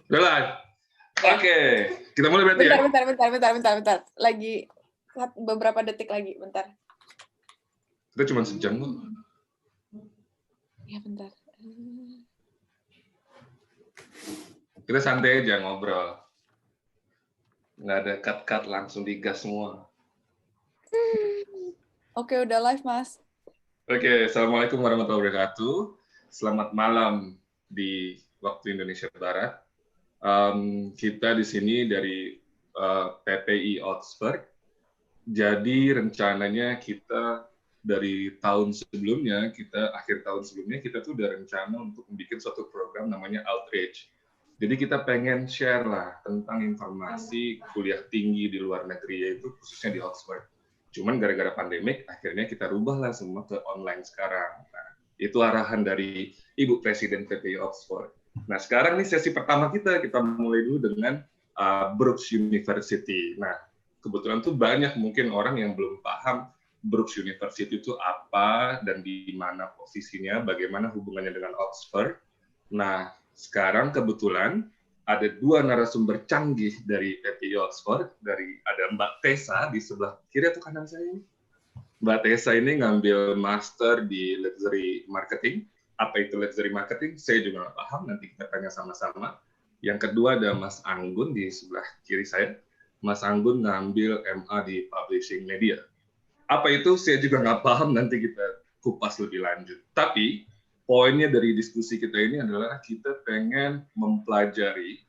Udah live. Oke, kita mulai berarti ya. Bentar. Lagi beberapa detik lagi, bentar. Kita cuma sejam kok. Ya, bentar. Kita santai aja ngobrol. Nggak ada cut-cut, langsung digas semua. Oke, udah live, Mas. Oke, Assalamualaikum warahmatullahi wabarakatuh. Selamat malam di waktu Indonesia Barat. Kita di sini dari PPI Oxford. Jadi rencananya kita dari tahun sebelumnya, akhir tahun sebelumnya, kita tuh udah rencana untuk membuat suatu program namanya Outreach. Jadi kita pengen share lah tentang informasi kuliah tinggi di luar negeri, yaitu khususnya di Oxford. Cuman gara-gara pandemik, akhirnya kita rubahlah semua ke online sekarang. Nah, itu arahan dari Ibu Presiden PPI Oxford. Nah, sekarang nih sesi pertama kita mulai dulu dengan Brooks University. Nah, kebetulan tuh banyak mungkin orang yang belum paham Brooks University itu apa dan di mana posisinya, bagaimana hubungannya dengan Oxford. Nah, sekarang kebetulan ada dua narasumber canggih dari PPI Oxford, ada Mbak Tessa di sebelah kiri atau kanan saya ini. Mbak Tessa ini ngambil master di luxury marketing. Apa itu luxury marketing? Saya juga nggak paham, nanti kita tanya sama-sama. Yang kedua ada Mas Anggun di sebelah kiri saya. Mas Anggun ngambil MA di publishing media. Apa itu? Saya juga nggak paham, nanti kita kupas lebih lanjut. Tapi poinnya dari diskusi kita ini adalah kita pengen mempelajari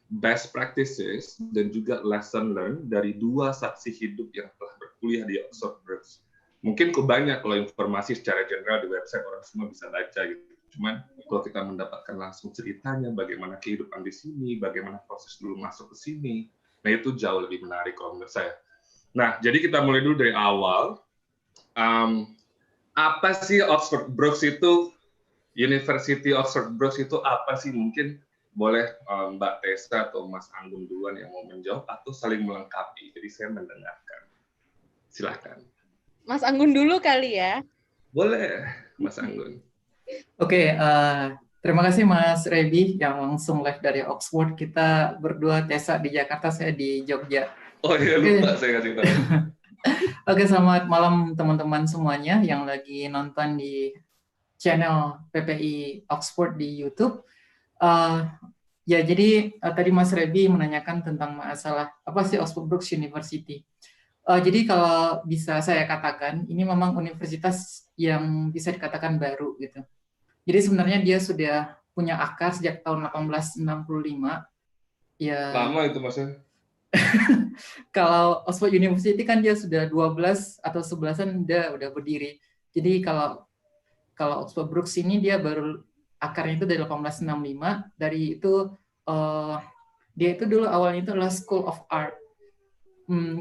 best practices dan juga lesson learned dari dua saksi hidup yang telah berkuliah di Oxford Brooks. Mungkin banyak kalau informasi secara general di website orang semua bisa baca gitu. Cuman kalau kita mendapatkan langsung ceritanya, bagaimana kehidupan di sini, bagaimana proses dulu masuk ke sini, nah itu jauh lebih menarik kalau menurut saya. Nah, jadi kita mulai dulu dari awal. Apa sih Oxford Brooks itu? University Oxford Brooks itu apa sih? Mungkin boleh Mbak Tessa atau Mas Anggun duluan yang mau menjawab atau saling melengkapi. Jadi saya mendengarkan. Silahkan. Mas Anggun dulu kali ya. Boleh, Mas Anggun. Oke, terima kasih Mas Rebi yang langsung live dari Oxford. Kita berdua, Tessa di Jakarta, saya di Jogja. Oh iya, lupa saya kasih tahu. Oke, selamat malam teman-teman semuanya yang lagi nonton di channel PPI Oxford di YouTube. Ya, jadi tadi Mas Rebi menanyakan tentang masalah apa sih Oxford Brooks University. Jadi kalau bisa saya katakan, ini memang universitas yang bisa dikatakan baru gitu. Jadi sebenarnya dia sudah punya akar sejak tahun 1865. Ya. Lama itu maksudnya? Kalau Oxford University kan dia sudah 12 atau 11-an udah berdiri. Jadi kalau Oxford Brooks ini dia baru akarnya itu dari 1865. Dari itu dia itu dulu awalnya itu adalah School of Art.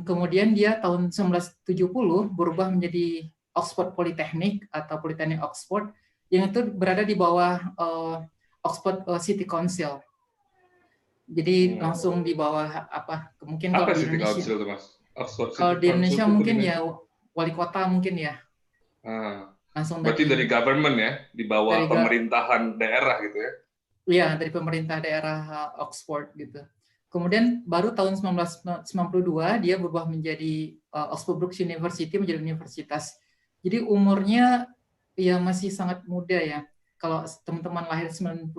Kemudian dia tahun 1970 berubah menjadi Oxford Polytechnic atau Polytechnic Oxford yang itu berada di bawah Oxford City Council. Jadi langsung di bawah apa? Mungkin kalau di Indonesia. Council itu, Mas? Oxford City kalau di Indonesia mungkin ya wali kota mungkin ya. Langsung berarti dari government ya, di bawah pemerintahan daerah gitu ya? Iya, dari pemerintah daerah Oxford gitu. Kemudian baru tahun 1992 dia berubah menjadi Oxford Brooks University, menjadi universitas. Jadi umurnya ya masih sangat muda ya. Kalau teman-teman lahir 92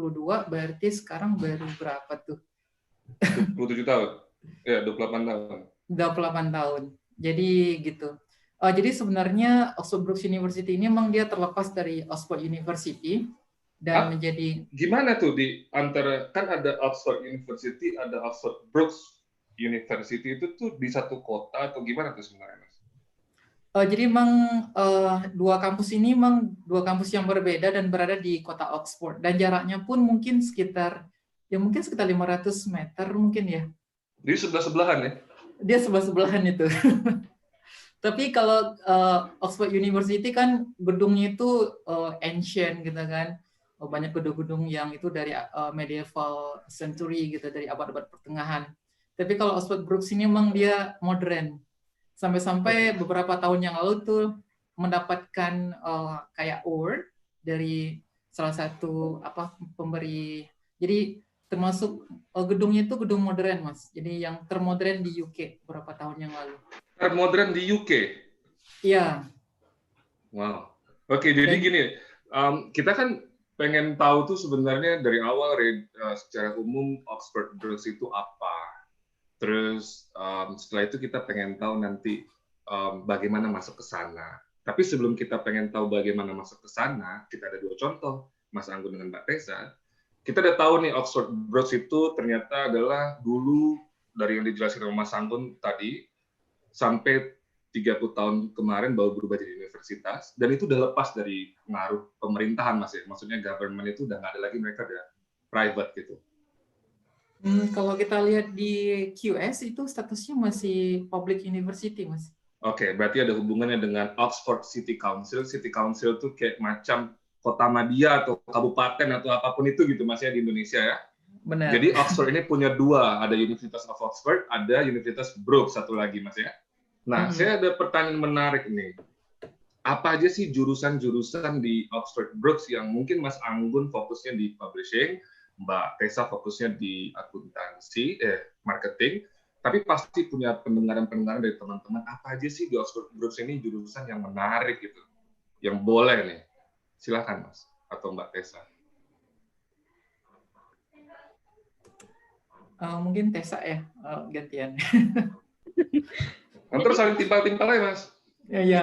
berarti sekarang baru berapa tuh? 27 tahun. Ya, 28 tahun. 28 tahun. Jadi gitu. Jadi sebenarnya Oxford Brooks University ini memang dia terlepas dari Oxford University dan menjadi gimana tuh di antara kan ada Oxford University, ada Oxford Brooks University itu tuh di satu kota atau gimana tuh sebenarnya, Mas? Jadi memang dua kampus ini memang dua kampus yang berbeda dan berada di kota Oxford dan jaraknya pun mungkin sekitar 500 meter mungkin ya. Di sebelah-sebelahan ya? Dia sebelah-sebelahan itu. Tapi kalau Oxford University kan gedungnya itu ancient gitu kan. Banyak gedung-gedung yang itu dari medieval century gitu, dari abad-abad pertengahan. Tapi kalau Oxford Brooks ini memang dia modern. Sampai-sampai beberapa tahun yang lalu tuh mendapatkan kayak award dari salah satu pemberi. Jadi termasuk gedungnya itu gedung modern, Mas. Jadi yang termodern di UK beberapa tahun yang lalu. Termodern di UK? Iya. Wow. Oke, jadi gini, kita kan pengen tahu tuh sebenarnya dari awal secara umum Oxford Brookes itu apa. Terus setelah itu kita pengen tahu nanti bagaimana masuk ke sana. Tapi sebelum kita pengen tahu bagaimana masuk ke sana, kita ada 2 contoh, Mas Anggun dengan Mbak Tessa. Kita udah tahu nih Oxford Brookes itu ternyata adalah dulu dari yang dijelaskan oleh Mas Anggun tadi sampai 30 tahun kemarin baru berubah jadi universitas, dan itu udah lepas dari pengaruh pemerintahan, Mas ya. Maksudnya government itu udah nggak ada lagi, mereka udah private gitu. Kalau kita lihat di QS itu statusnya masih public university, Mas. Oke, berarti ada hubungannya dengan Oxford City Council. City Council itu kayak macam kota madya atau kabupaten atau apapun itu gitu, Mas ya, di Indonesia ya. Benar. Jadi Oxford ini punya 2, ada Universitas of Oxford, ada Universitas Brookes satu lagi, Mas ya. Nah, saya ada pertanyaan menarik nih. Apa aja sih jurusan-jurusan di Oxford Brookes yang mungkin Mas Anggun fokusnya di publishing, Mbak Tessa fokusnya di akuntansi, marketing, tapi pasti punya pendengaran-pendengaran dari teman-teman, apa aja sih di Oxford Brookes ini jurusan yang menarik gitu, yang boleh nih. Silakan Mas, atau Mbak Tessa. Mungkin Tessa ya, gantian. Terus saling timpal-timpal ya, Mas? Ya.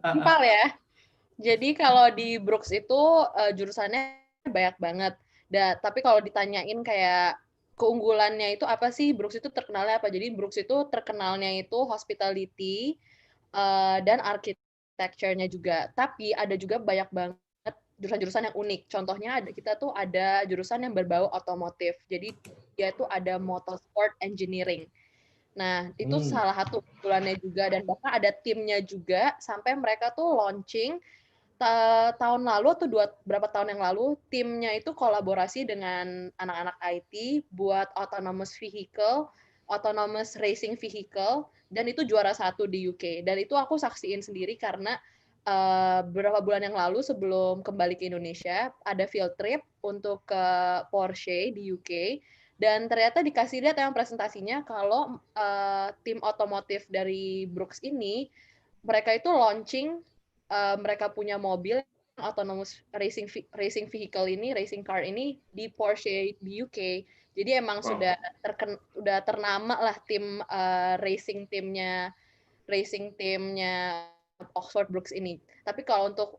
Timpal ya. Jadi kalau di Brookes itu jurusannya banyak banget. Tapi kalau ditanyain kayak keunggulannya itu apa sih, Brookes itu terkenalnya apa? Jadi Brookes itu terkenalnya itu hospitality dan architecture-nya juga. Tapi ada juga banyak banget jurusan-jurusan yang unik. Contohnya kita tuh ada jurusan yang berbau otomotif. Jadi dia tuh ada motorsport engineering. Nah, itu salah satu keunggulannya juga, dan bahkan ada timnya juga sampai mereka tuh launching tahun lalu atau berapa tahun yang lalu, timnya itu kolaborasi dengan anak-anak IT buat autonomous vehicle, autonomous racing vehicle, dan itu juara 1 di UK. Dan itu aku saksiin sendiri karena beberapa bulan yang lalu sebelum kembali ke Indonesia, ada field trip untuk ke Porsche di UK, dan ternyata dikasih lihat yang presentasinya kalau tim otomotif dari Brookes ini, mereka itu launching, mereka punya mobil autonomous racing vehicle ini, racing car ini di Porsche di UK. Jadi emang sudah ternama lah tim racing timnya Oxford Brookes ini. Tapi kalau untuk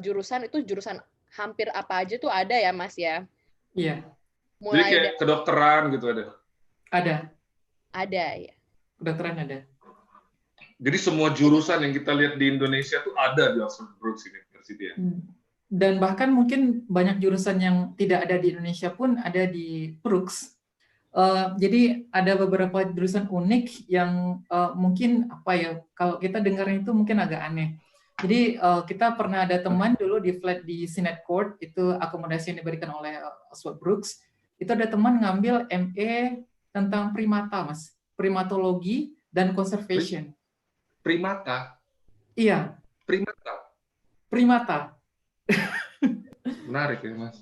jurusan itu jurusan hampir apa aja tuh ada ya, Mas ya? Iya. Mulai jadi kayak kedokteran gitu ada? Ada ya. Kedokteran ada. Jadi semua jurusan yang kita lihat di Indonesia tuh ada di Oxford Brookes University ya? Dan bahkan mungkin banyak jurusan yang tidak ada di Indonesia pun ada di Brookes. Jadi ada beberapa jurusan unik yang mungkin apa ya, kalau kita dengarnya itu mungkin agak aneh. Jadi kita pernah ada teman dulu di flat di Sinet Court, itu akomodasi yang diberikan oleh Oxford Brookes. Itu ada teman ngambil MA tentang primata, Mas. Primatologi dan conservation. Primata? Iya. Primata. Menarik ya, Mas.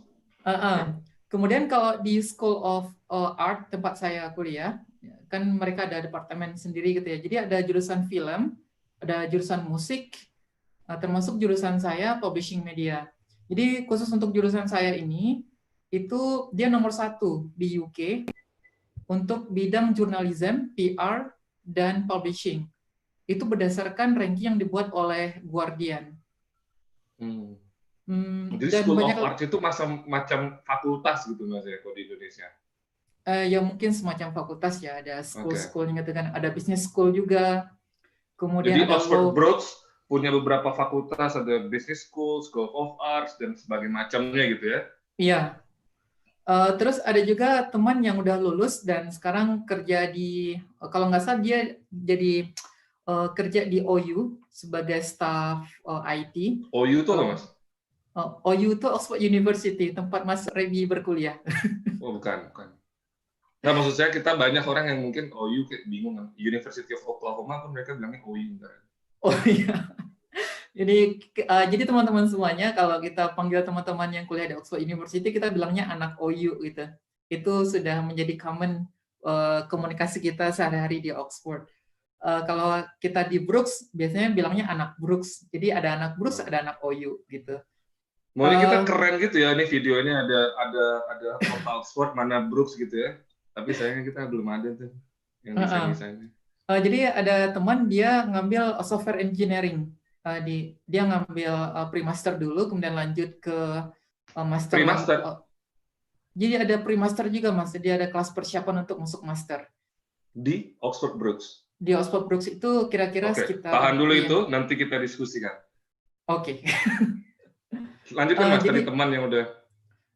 Kemudian kalau di School of Art, tempat saya kuliah, kan mereka ada departemen sendiri gitu ya. Jadi ada jurusan film, ada jurusan musik, termasuk jurusan saya publishing media. Jadi khusus untuk jurusan saya ini, itu dia nomor 1 di UK untuk bidang journalism, PR, dan publishing. Itu berdasarkan ranking yang dibuat oleh Guardian. Jadi School of Art itu macam fakultas gitu Mas ya, kalau di Indonesia? Ya mungkin semacam fakultas ya, ada school gitu kan, ada business school juga. Kemudian jadi ada Oxford Brookes punya beberapa fakultas, ada business school, School of Arts, dan sebagainya macamnya gitu ya? Iya. Terus ada juga teman yang udah lulus dan sekarang kerja di, kalau nggak salah dia jadi kerja di OU sebagai staff IT. OU itu apa, Mas? OU itu Oxford University, tempat Mas Rebi berkuliah. Oh, bukan. Nah, maksud saya kita banyak orang yang mungkin OU kayak bingung kan. University of Oklahoma pun mereka bilangnya OU. Oh iya. Jadi teman-teman semuanya, kalau kita panggil teman-teman yang kuliah di Oxford University, kita bilangnya anak OU gitu. Itu sudah menjadi common komunikasi kita sehari-hari di Oxford. Kalau kita di Brooks biasanya bilangnya anak Brooks. Jadi ada anak Brooks, ada anak OU gitu. Maunya kita keren gitu ya, ini videonya ada kota Oxford, mana Brooks gitu ya. Tapi sayangnya kita belum ada tuh yang desain-desainnya. Jadi ada teman dia ngambil software engineering. Dia ngambil pre-master dulu, kemudian lanjut ke master. Pre-master? Jadi ada pre-master juga, Mas. Jadi ada kelas persiapan untuk masuk master. Di Oxford Brooks? Di Oxford Brooks itu kira-kira sekitar... Tahan dulu itu, nanti kita diskusikan. Oke. Lanjutkan Mas, tadi teman yang udah...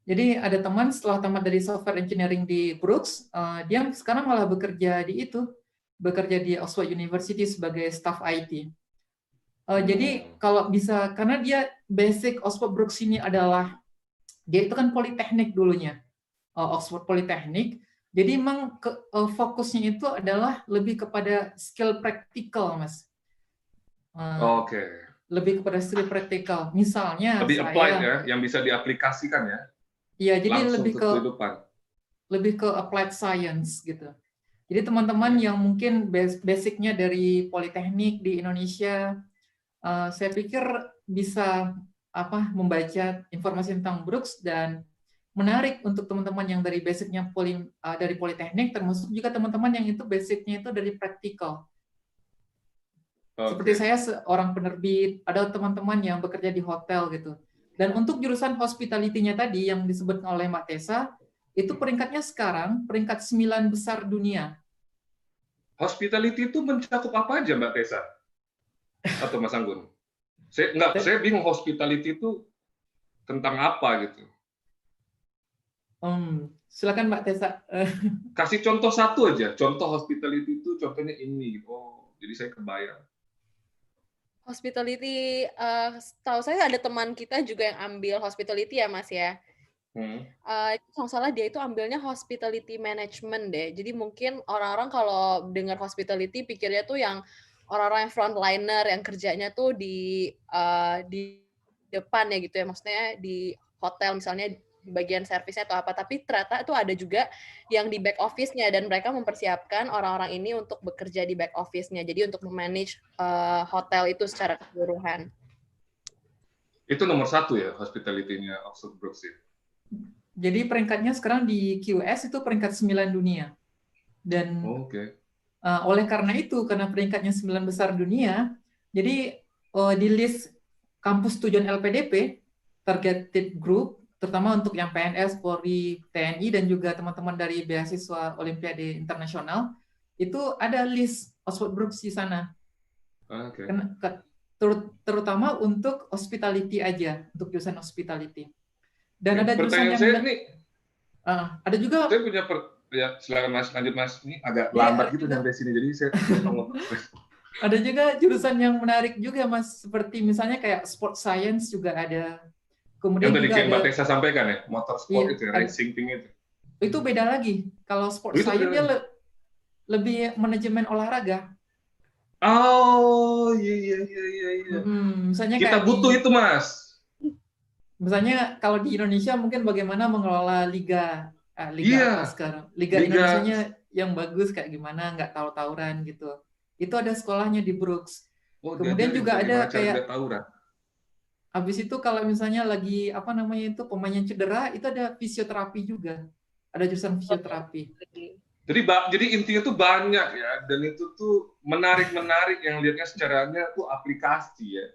Jadi ada teman setelah tamat dari software engineering di Brooks, dia sekarang malah bekerja di Oxford University sebagai staff IT. Jadi kalau bisa, karena dia basic Oxford Brooks ini adalah, dia itu kan politeknik dulunya, Oxford Polytechnic, jadi memang fokusnya itu adalah lebih kepada skill praktikal, Mas. Lebih kepada skill praktikal. Misalnya lebih applied ya, yang bisa diaplikasikan ya. Iya, jadi langsung lebih ke applied science gitu. Jadi teman-teman yang mungkin basicnya dari politeknik di Indonesia, saya pikir bisa membaca informasi tentang Brooks, dan menarik untuk teman-teman yang dari basicnya dari politeknik, termasuk juga teman-teman yang itu basicnya itu dari praktikal. Seperti saya seorang penerbit, ada teman-teman yang bekerja di hotel gitu. Dan untuk jurusan hospitality-nya tadi yang disebut oleh Mbak Tessa, itu peringkatnya sekarang peringkat 9 besar dunia. Hospitality itu mencakup apa aja, Mbak Tessa? Atau Mas Anggun? Saya bingung hospitality itu tentang apa gitu. Silakan Mbak Tessa. Kasih contoh satu aja. Contoh hospitality itu contohnya ini. Oh, jadi saya kebayang. Hospitality, tahu saya ada teman kita juga yang ambil hospitality ya Mas ya. Kalau salah dia itu ambilnya hospitality management deh. Jadi mungkin orang-orang kalau dengar hospitality pikirnya tuh yang orang-orang yang frontliner yang kerjanya tuh di depan ya gitu ya. Maksudnya di hotel misalnya di bagian servisnya atau apa, tapi ternyata itu ada juga yang di back office-nya, dan mereka mempersiapkan orang-orang ini untuk bekerja di back office-nya, jadi untuk memanage hotel itu secara keseluruhan. Itu nomor 1 ya, hospitality-nya Oxford Brooks ya? Jadi peringkatnya sekarang di QS itu peringkat 9 dunia. Dan oleh karena itu, karena peringkatnya 9 besar dunia, jadi di list kampus tujuan LPDP, targeted group, terutama untuk yang PNS, Polri, TNI, dan juga teman-teman dari beasiswa Olimpiade Internasional, itu ada list Oxford Brooks di sana. Terutama untuk hospitality aja, untuk jurusan hospitality. Dan ada jurusan yang ada juga. Saya punya ya, silakan Mas, lanjut Mas. Ini agak lambat gitu sampai sini, jadi saya ngomong. Ada juga jurusan yang menarik juga Mas, seperti misalnya kayak sport science juga ada. Kemudian yang tadi juga Mbak Tessa sampaikan ya, motorsport itu, racing thing itu. Itu beda lagi. Kalau sport science dia lebih manajemen olahraga. Oh, iya. Misalnya kita butuh itu, Mas. Misalnya kalau di Indonesia mungkin bagaimana mengelola liga apa sekarang? Liga Indonesianya yang bagus kayak gimana, nggak tahu-tawuran gitu. Itu ada sekolahnya di Brooks. Kemudian juga ada kayak habis itu kalau misalnya lagi pemainnya cedera, itu ada fisioterapi juga. Ada jurusan fisioterapi. Jadi intinya tuh banyak ya, dan itu tuh menarik yang lihatnya secaranya tuh aplikasi ya.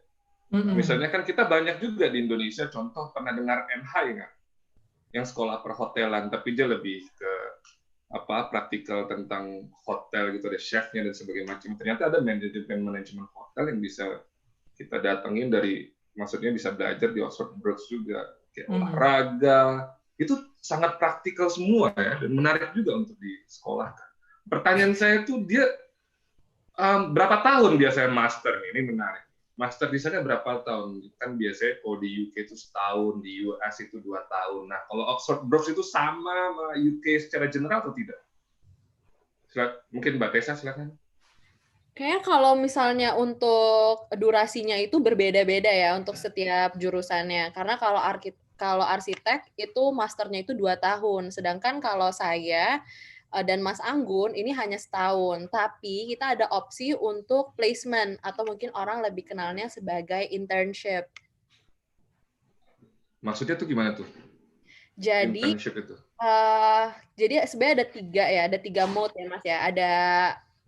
Misalnya kan kita banyak juga di Indonesia, contoh pernah dengar NH ya, yang sekolah perhotelan, tapi dia lebih ke praktikal tentang hotel gitu, ada chefnya dan sebagainya macam. Ternyata ada manajemen hotel yang bisa kita datengin maksudnya bisa belajar di Oxford Brooks juga, kayak olahraga, itu sangat praktikal semua ya, dan menarik juga untuk disekolahkan. Pertanyaan saya tuh dia berapa tahun biasanya master ini menarik. Master di sana berapa tahun? Kan biasanya kalau di UK itu setahun, di US itu 2 tahun. Nah, kalau Oxford Brooks itu sama UK secara general atau tidak? Mungkin Mbak Tessa silakan. Kayaknya kalau misalnya untuk durasinya itu berbeda-beda ya untuk setiap jurusannya. Karena kalau Kalau arsitek itu masternya itu 2 tahun. Sedangkan kalau saya dan Mas Anggun ini hanya setahun. Tapi kita ada opsi untuk placement atau mungkin orang lebih kenalnya sebagai internship. Maksudnya tuh gimana tuh? Jadi Internship itu. jadi sebenarnya ada 3 mode ya Mas ya. Ada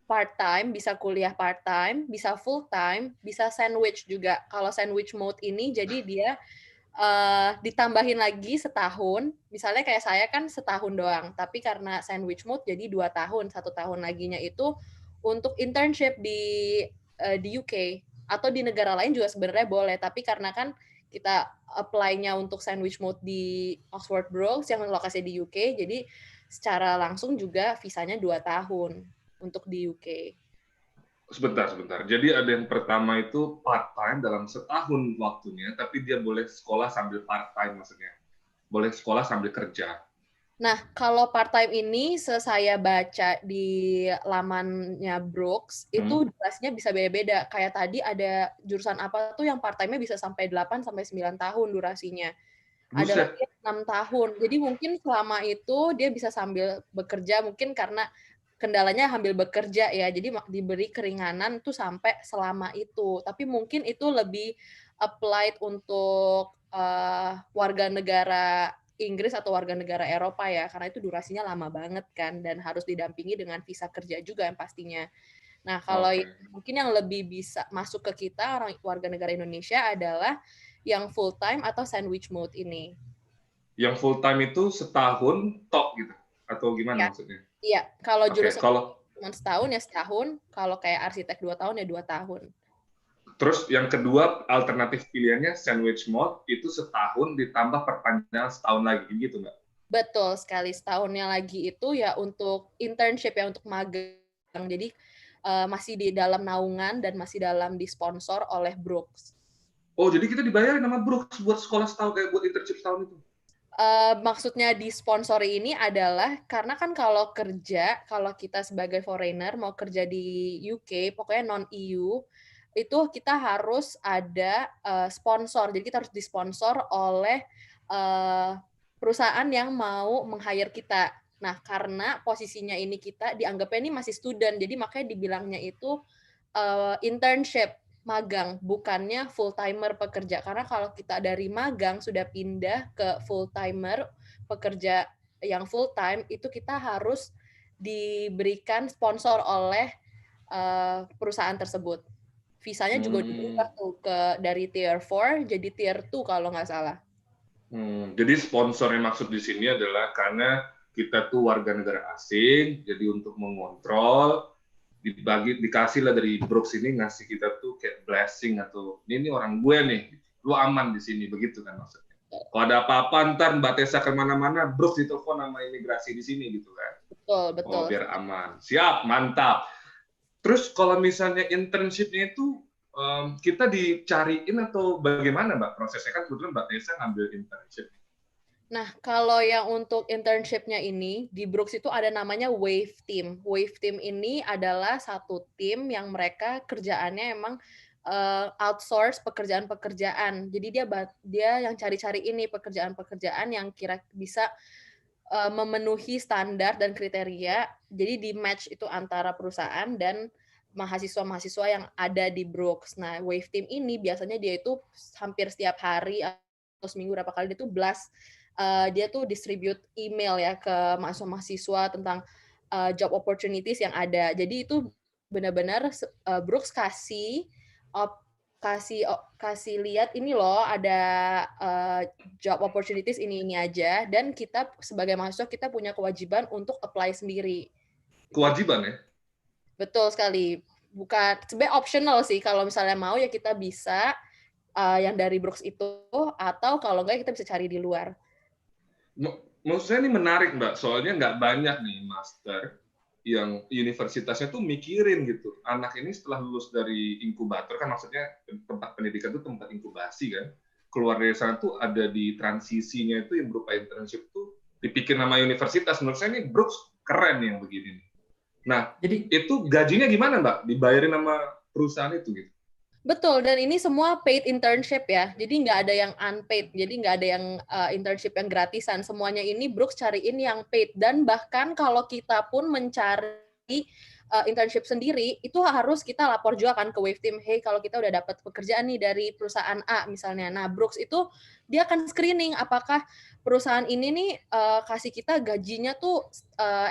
part-time, bisa kuliah part-time, bisa full-time, bisa sandwich juga. Kalau sandwich mode ini jadi dia ditambahin lagi setahun. Misalnya kayak saya kan setahun doang, tapi karena sandwich mode jadi 2 tahun, 1 tahun laginya itu untuk internship di UK atau di negara lain juga sebenarnya boleh, tapi karena kan kita apply-nya untuk sandwich mode di Oxford Brookes yang lokasinya di UK, jadi secara langsung juga visanya 2 tahun untuk di UK. Sebentar. Jadi ada yang pertama itu part-time dalam setahun waktunya, tapi dia boleh sekolah sambil part-time maksudnya. Boleh sekolah sambil kerja. Nah, kalau part-time ini saya baca di lamannya Brooks, itu durasinya bisa beda-beda. Kayak tadi ada jurusan apa tuh yang part-time-nya bisa sampai 8 sampai 9 tahun durasinya. Ada Buset. lagi yang 6 tahun. Jadi mungkin selama itu dia bisa sambil bekerja, mungkin karena kendalanya sambil bekerja ya. Jadi diberi keringanan tuh sampai selama itu. Tapi mungkin itu lebih applied untuk warga negara Inggris atau warga negara Eropa ya, karena itu durasinya lama banget kan, dan harus didampingi dengan visa kerja juga yang pastinya. Nah, kalau mungkin yang lebih bisa masuk ke kita, orang warga negara Indonesia, adalah yang full time atau sandwich mode ini. Yang full time itu setahun top gitu? Atau gimana Ya. maksudnya? Iya, kalau jurusan Kalau cuma setahun ya setahun, kalau kayak arsitek 2 tahun ya 2 tahun. terus yang kedua alternatif pilihannya sandwich mode itu setahun ditambah perpanjangan setahun lagi gitu nggak? Betul sekali, setahunnya lagi itu ya untuk internship ya, untuk magang. Jadi masih di dalam naungan dan masih dalam disponsor oleh Brooks. Oh, jadi kita dibayarin sama Brooks buat sekolah setahun kayak buat internship setahun itu? Maksudnya disponsori ini adalah karena kan kalau kita sebagai foreigner mau kerja di UK, pokoknya non-EU, itu kita harus ada sponsor. Jadi kita harus disponsor oleh perusahaan yang mau meng-hire kita. Nah, karena posisinya ini kita dianggapnya ini masih student, jadi makanya dibilangnya itu internship, magang, bukannya full-timer pekerja. Karena kalau kita dari magang sudah pindah ke full-timer pekerja yang full-time, itu kita harus diberikan sponsor oleh perusahaan tersebut. Visanya juga diubah tuh dari tier 4 jadi tier 2 kalau nggak salah. Jadi sponsor yang maksud di sini adalah karena kita tuh warga negara asing, jadi untuk mengontrol dikasih lah dari Brooks ini ngasih kita tuh kayak blessing atau ini orang gue nih, lu aman di sini, begitu kan maksudnya. Kalau ada apa-apa ntar Mbak Tessa kemana-mana, Brooks ditelepon sama imigrasi di sini gitu kan. Betul. Oh, biar aman. Siap, mantap. Terus kalau misalnya internship-nya itu kita dicariin atau bagaimana Mbak prosesnya? Kan kebetulan Mbak Tessa ngambil internship. Nah, kalau yang untuk internship-nya ini, di Brooks itu ada namanya Wave Team. Wave Team ini adalah satu tim yang mereka kerjaannya emang outsource pekerjaan-pekerjaan. Jadi dia yang cari-cari ini pekerjaan-pekerjaan yang kira bisa memenuhi standar dan kriteria. Jadi di match itu antara perusahaan dan mahasiswa-mahasiswa yang ada di Brooks. Nah, Wave Team ini biasanya dia itu hampir setiap hari atau seminggu berapa kali dia tuh blast. Dia tuh distribute email ya ke mahasiswa tentang job opportunities yang ada. Jadi itu benar-benar Brooks kasih lihat ini loh ada job opportunities ini aja, dan kita sebagai mahasiswa kita punya kewajiban untuk apply sendiri. Kewajiban ya? Betul sekali. Bukan sebenarnya optional sih, kalau misalnya mau ya kita bisa yang dari Brooks itu, atau kalau enggak kita bisa cari di luar. Menurut saya ini menarik Mbak, soalnya nggak banyak nih master yang universitasnya tuh mikirin gitu. Anak ini setelah lulus dari inkubator, kan maksudnya tempat pendidikan itu tempat inkubasi kan. Keluar dari sana tuh ada di transisinya itu yang berupa internship tuh dipikir nama universitas. Menurut saya ini Brooks keren yang begini. Nah, jadi itu gajinya gimana Mbak? Dibayarin sama perusahaan itu gitu? Betul, dan ini semua paid internship ya. Jadi nggak ada yang unpaid. Jadi nggak ada yang internship yang gratisan. Semuanya ini Brooks cariin yang paid. Dan bahkan kalau kita pun mencari internship sendiri, itu harus kita lapor juga kan ke Wave Team. Hey, kalau kita udah dapat pekerjaan nih dari perusahaan A misalnya. Nah, Brooks itu dia akan screening apakah perusahaan ini nih kasih kita gajinya tuh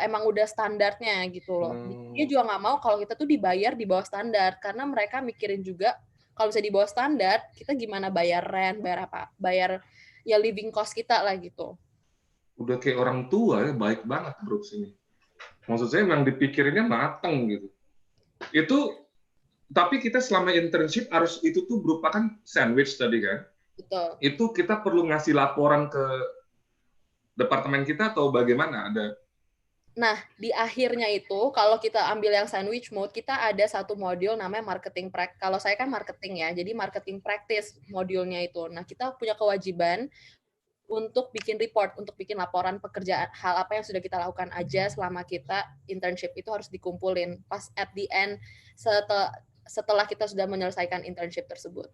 emang udah standarnya gitu loh. Dia juga nggak mau kalau kita tuh dibayar di bawah standar. Karena mereka mikirin juga kalau bisa di bawah standar, kita gimana bayar rent, bayar apa? Bayar ya living cost kita lah gitu. Udah kayak orang tua ya, baik banget Brooks ini. Maksud saya memang dipikirinnya mateng gitu. Itu, tapi kita selama internship harus itu tuh merupakan sandwich tadi kan? Betul. Itu kita perlu ngasih laporan ke departemen kita atau bagaimana? Ada. Nah, di akhirnya itu, kalau kita ambil yang sandwich mode, kita ada satu modul namanya marketing practice. Kalau saya kan marketing ya, jadi marketing practice modulnya itu. Nah, kita punya kewajiban untuk bikin report, untuk bikin laporan pekerjaan, hal apa yang sudah kita lakukan aja selama kita internship itu harus dikumpulin pas at the end setelah kita sudah menyelesaikan internship tersebut.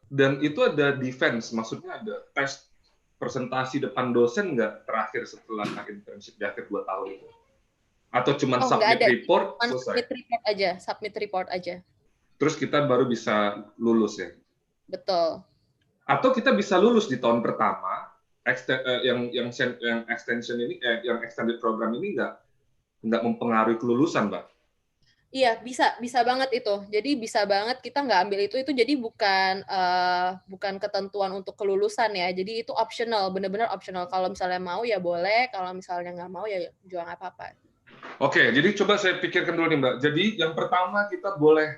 Dan itu ada defense, maksudnya ada tes presentasi depan dosen nggak terakhir setelah internship di akhir 2 tahun itu? Atau cuma submit report, selesai? Submit report aja. Terus kita baru bisa lulus ya? Betul. Atau kita bisa lulus di tahun pertama, yang extension ini, yang extended program ini nggak mempengaruhi kelulusan, Mbak? Iya, bisa banget itu. Jadi bisa banget kita nggak ambil itu jadi bukan ketentuan untuk kelulusan ya. Jadi itu optional, benar-benar optional. Kalau misalnya mau ya boleh, kalau misalnya nggak mau ya juga nggak apa-apa. Oke, jadi coba saya pikirkan dulu nih Mbak. Jadi yang pertama kita boleh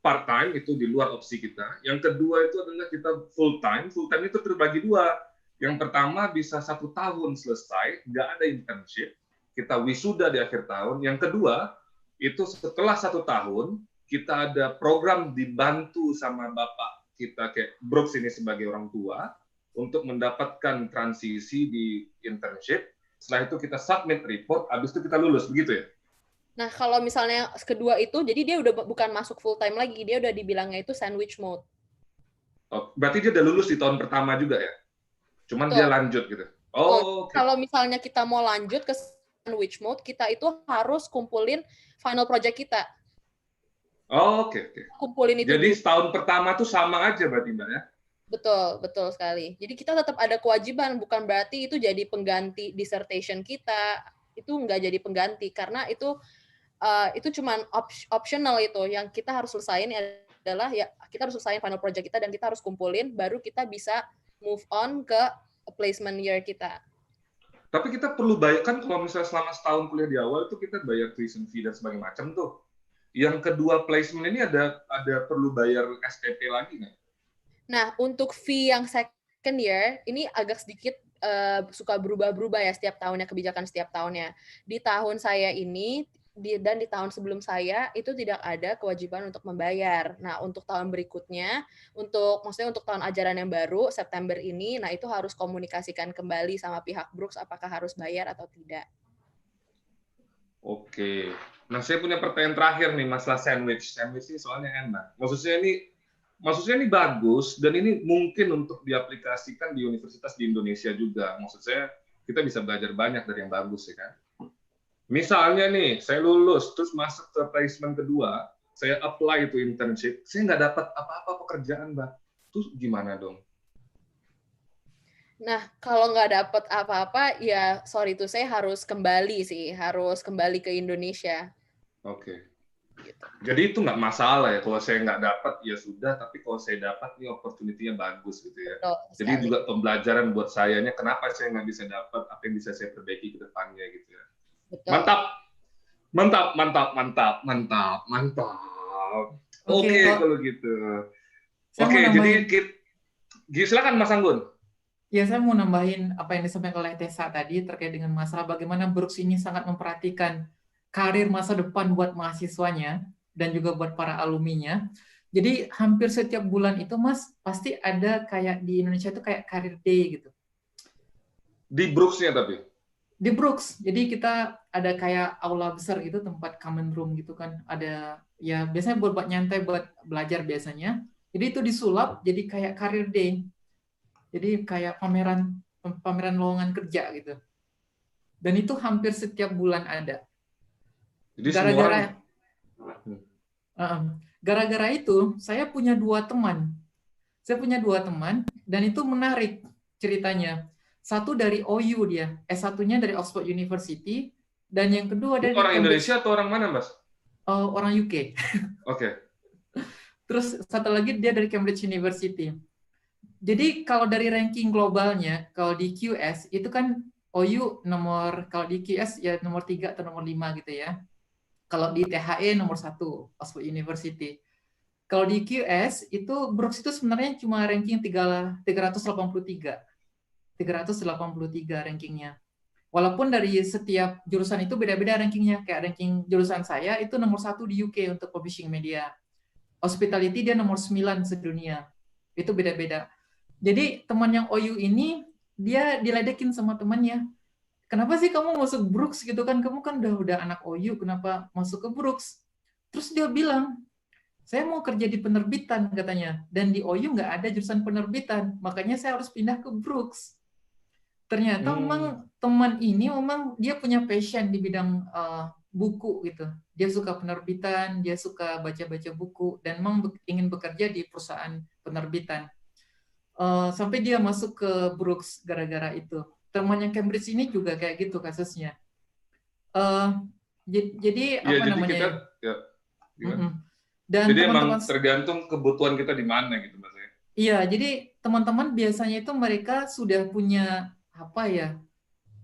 part-time, itu di luar opsi kita. Yang kedua itu adalah kita full-time. Full-time itu terbagi dua. Yang pertama bisa 1 tahun selesai, nggak ada internship. Kita wisuda di akhir tahun. Yang kedua, itu setelah 1 tahun, kita ada program dibantu sama Bapak kita, kayak Brooks ini sebagai orang tua, untuk mendapatkan transisi di internship. Setelah itu kita submit report, habis itu kita lulus, begitu ya? Nah, kalau misalnya kedua itu, jadi dia udah bukan masuk full time lagi, dia udah dibilangnya itu sandwich mode. Oh, berarti dia udah lulus di tahun pertama juga ya? Cuman Betul. Dia lanjut gitu? Oh, okay. Kalau misalnya kita mau lanjut ke sandwich mode, kita itu harus kumpulin final project kita. Oh, oke. Kumpulin itu. Jadi setahun pertama tuh sama aja berarti Mbak ya? Betul sekali. Jadi kita tetap ada kewajiban, bukan berarti itu jadi pengganti dissertation kita. Itu nggak jadi pengganti, karena itu cuma optional itu. Yang kita harus selesain adalah ya kita harus selesain final project kita dan kita harus kumpulin, baru kita bisa move on ke placement year kita. Tapi kita perlu bayar, kan kalau misalnya selama setahun kuliah di awal itu kita bayar tuition fee dan sebagainya macam tuh. Yang kedua placement ini ada perlu bayar SPP lagi nggak? Nah, untuk fee yang second year, ini agak sedikit suka berubah-berubah ya setiap tahunnya, kebijakan setiap tahunnya. Di tahun saya ini, dan di tahun sebelum saya, itu tidak ada kewajiban untuk membayar. Nah, untuk tahun berikutnya, maksudnya untuk tahun ajaran yang baru, September ini, nah itu harus komunikasikan kembali sama pihak Brooks, apakah harus bayar atau tidak. Oke. Nah, saya punya pertanyaan terakhir nih, masalah sandwich. Sandwich ini soalnya enak. Maksudnya ini bagus, dan ini mungkin untuk diaplikasikan di universitas di Indonesia juga. Maksud saya, kita bisa belajar banyak dari yang bagus, ya kan? Misalnya nih, saya lulus, terus masuk ke placement kedua, saya apply itu internship, saya nggak dapat apa-apa pekerjaan, Mbak. Terus gimana dong? Nah, kalau nggak dapat apa-apa, ya sorry tuh, saya harus kembali ke Indonesia. Oke. Gitu. Jadi itu nggak masalah ya, kalau saya nggak dapat ya sudah, tapi kalau saya dapat nih opportunity-nya bagus gitu ya. Betul, jadi juga pembelajaran buat sayanya, kenapa saya nggak bisa dapat, apa yang bisa saya perbaiki ke depannya gitu ya. Betul. Mantap. Oke, kalau gitu. Oke, jadi silakan Mas Anggun. Ya, saya mau nambahin apa yang disampaikan oleh Tessa tadi terkait dengan masalah bagaimana Brooks ini sangat memperhatikan karir masa depan buat mahasiswanya dan juga buat para alumninya. Jadi hampir setiap bulan itu Mas pasti ada kayak di Indonesia itu kayak career day gitu. Di Brooks-nya tapi? Di Brooks, jadi kita ada kayak aula besar gitu, tempat common room gitu kan. Ada ya biasanya buat nyantai, buat belajar biasanya. Jadi itu disulap jadi kayak career day. Jadi kayak pameran lowongan kerja gitu. Dan itu hampir setiap bulan ada. Jadi semua orang Gara-gara itu saya punya 2 teman. Saya punya 2 teman dan itu menarik ceritanya. Satu dari OU dia, S1-nya dari Oxford University, dan yang kedua ini dari orang Cambridge, Indonesia atau orang mana, Mas? orang UK. Oke. Terus satu lagi dia dari Cambridge University. Jadi kalau dari ranking globalnya, kalau di QS itu kan OU nomor, kalau di QS ya nomor 3 atau nomor 5 gitu ya. Kalau di THE nomor 1, Oxford University. Kalau di QS itu Brooks itu sebenarnya cuma ranking 383 rankingnya. Walaupun dari setiap jurusan itu beda-beda rankingnya. Kayak ranking jurusan saya itu nomor 1 di UK untuk publishing media. Hospitality dia nomor 9 sedunia. Itu beda-beda. Jadi teman yang OU ini dia diledekin sama temannya. Kenapa sih kamu masuk Brooks gitu kan? Kamu kan udah anak OU, kenapa masuk ke Brooks? Terus dia bilang, saya mau kerja di penerbitan katanya. Dan di OU nggak ada jurusan penerbitan. Makanya saya harus pindah ke Brooks. Ternyata memang teman ini memang dia punya passion di bidang buku gitu. Dia suka penerbitan, dia suka baca-baca buku, dan memang ingin bekerja di perusahaan penerbitan. Sampai dia masuk ke Brooks gara-gara itu. Teman yang Cambridge ini juga kayak gitu kasusnya. Jadi ya, apa jadi namanya? Kita, ya, dan jadi teman-teman, emang tergantung kebutuhan kita di mana gitu, Mas. Iya, jadi teman-teman biasanya itu mereka sudah punya apa ya?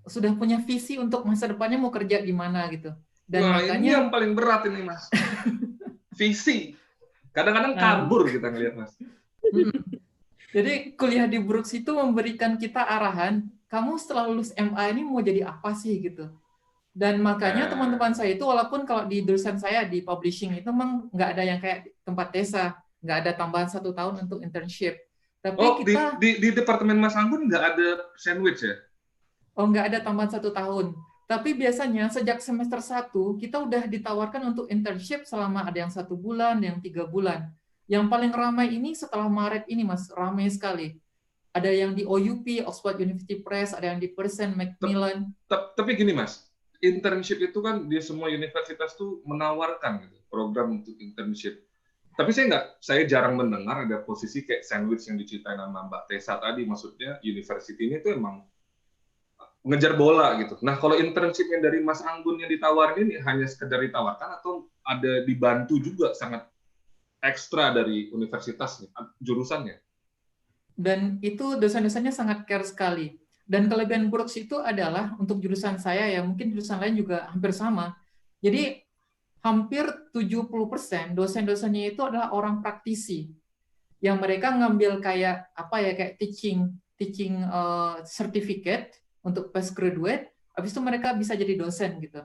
Sudah punya visi untuk masa depannya mau kerja di mana gitu. Dan Wah, makanya ini yang paling berat ini, Mas. Visi. Kadang-kadang kabur kita ngelihat, Mas. Jadi kuliah di Brooks itu memberikan kita arahan, kamu setelah lulus MA ini mau jadi apa sih gitu. Dan makanya teman-teman saya itu walaupun kalau di jurusan saya di publishing itu memang nggak ada yang kayak tempat desa, nggak ada tambahan 1 tahun untuk internship. Tapi kita di departemen Mas Anggun nggak ada sandwich ya? nggak ada tambahan 1 tahun. Tapi biasanya sejak semester 1 kita udah ditawarkan untuk internship selama ada yang 1 bulan, yang 3 bulan. Yang paling ramai ini setelah Maret ini, Mas, ramai sekali. Ada yang di OUP, Oxford University Press, ada yang di Pearson, Macmillan. Tapi gini, Mas, internship itu kan di semua universitas tuh menawarkan gitu, program untuk internship. Tapi saya jarang mendengar ada posisi kayak sandwich yang diceritain sama Mbak Tessa tadi. Maksudnya university ini tuh emang ngejar bola gitu. Nah, kalau internship yang dari Mas Anggun yang ditawarin ini hanya sekedar ditawarkan atau ada dibantu juga sangat ekstra dari universitasnya, jurusannya? Dan itu dosen-dosennya sangat care sekali. Dan kelebihan Brooks itu adalah untuk jurusan saya ya, mungkin jurusan lain juga hampir sama. Jadi hampir 70% dosen-dosennya itu adalah orang praktisi yang mereka ngambil kayak teaching certificate untuk postgraduate, habis itu mereka bisa jadi dosen gitu.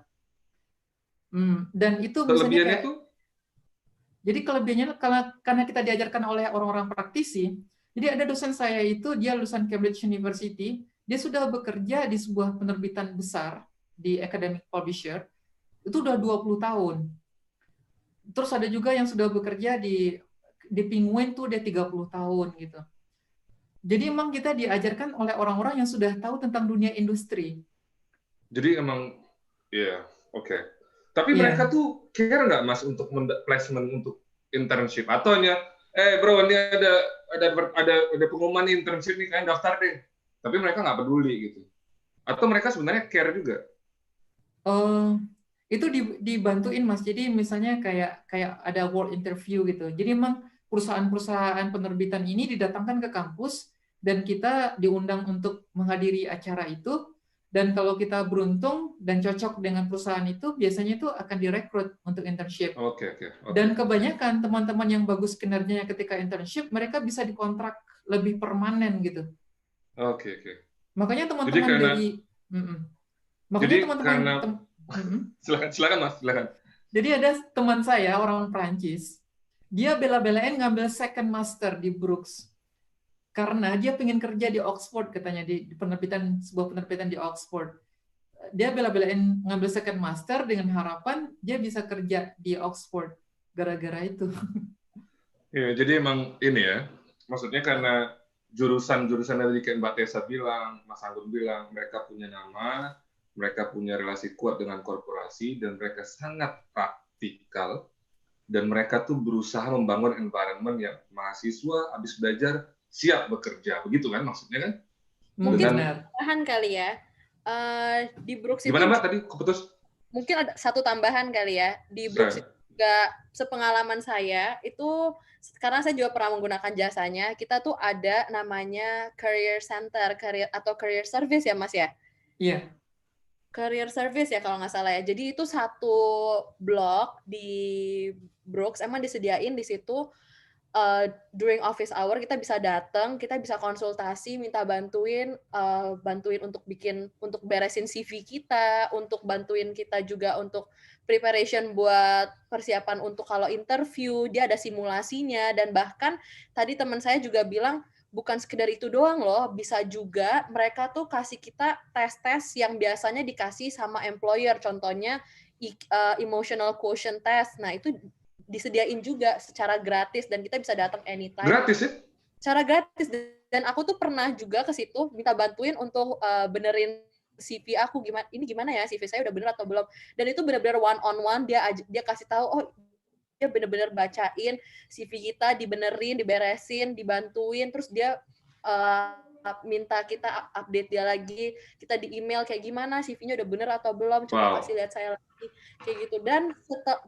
Dan itu misalnya kayak, jadi kelebihannya karena kita diajarkan oleh orang-orang praktisi. Jadi ada dosen saya itu dia lulusan Cambridge University, dia sudah bekerja di sebuah penerbitan besar di academic publisher itu udah 20 tahun. Terus ada juga yang sudah bekerja di Penguin tuh dia 30 tahun gitu. Jadi emang kita diajarkan oleh orang-orang yang sudah tahu tentang dunia industri. Jadi emang oke. Tapi mereka tuh care nggak, Mas, untuk placement untuk internship atau hanya bro, ini ada pengumuman internship nih, kalian daftar deh. Tapi mereka nggak peduli gitu. Atau mereka sebenarnya care juga? Itu dibantuin, Mas. Jadi misalnya kayak ada world interview gitu. Jadi memang perusahaan-perusahaan penerbitan ini didatangkan ke kampus dan kita diundang untuk menghadiri acara itu. Dan kalau kita beruntung dan cocok dengan perusahaan itu, biasanya itu akan direkrut untuk internship. Oke. Dan kebanyakan teman-teman yang bagus kinerjanya ketika internship, mereka bisa dikontrak lebih permanen gitu. Oke. Makanya teman-teman silakan Mas, silakan. Jadi ada teman saya orang Prancis, dia bela-belain ngambil second master di Brooks karena dia pengen kerja di Oxford katanya, di sebuah penerbitan di Oxford. dia bela-belain ngambil second master dengan harapan dia bisa kerja di Oxford gara-gara itu. Ya, jadi emang ini ya, maksudnya karena jurusan-jurusan dari kayak Mbak Tessa bilang, Mas Anggun bilang, mereka punya nama, mereka punya relasi kuat dengan korporasi, dan mereka sangat praktikal, dan mereka tuh berusaha membangun environment yang mahasiswa habis belajar siap bekerja, begitu kan maksudnya kan? Mungkin Dengan, tambahan kali ya. Di Brooks gimana itu Mbak tadi keputus? mungkin ada satu tambahan kali ya. Di Brooks itu juga sepengalaman saya itu karena saya juga pernah menggunakan jasanya, kita tuh ada namanya career center, career service ya Mas ya? Iya. Career service ya kalau nggak salah ya. Jadi itu satu blok di Brooks emang disediain di situ during office hour kita bisa datang, kita bisa konsultasi, minta bantuin untuk beresin CV kita, untuk bantuin kita juga untuk preparation buat persiapan untuk kalau interview, dia ada simulasinya, dan bahkan tadi teman saya juga bilang bukan sekedar itu doang loh, bisa juga mereka tuh kasih kita tes-tes yang biasanya dikasih sama employer, contohnya emotional quotient test. Nah, itu disediain juga secara gratis dan kita bisa datang anytime. Gratis ya? Secara gratis, dan aku tuh pernah juga ke situ minta bantuin untuk benerin CV aku gimana ya CV saya udah bener atau belum, dan itu benar-benar one on one, dia kasih tahu, oh dia bener-bener bacain CV kita, dibenerin, diberesin, dibantuin, terus dia minta kita update dia lagi, kita di email kayak gimana CV-nya udah bener atau belum, coba kasih lihat saya lagi kayak gitu.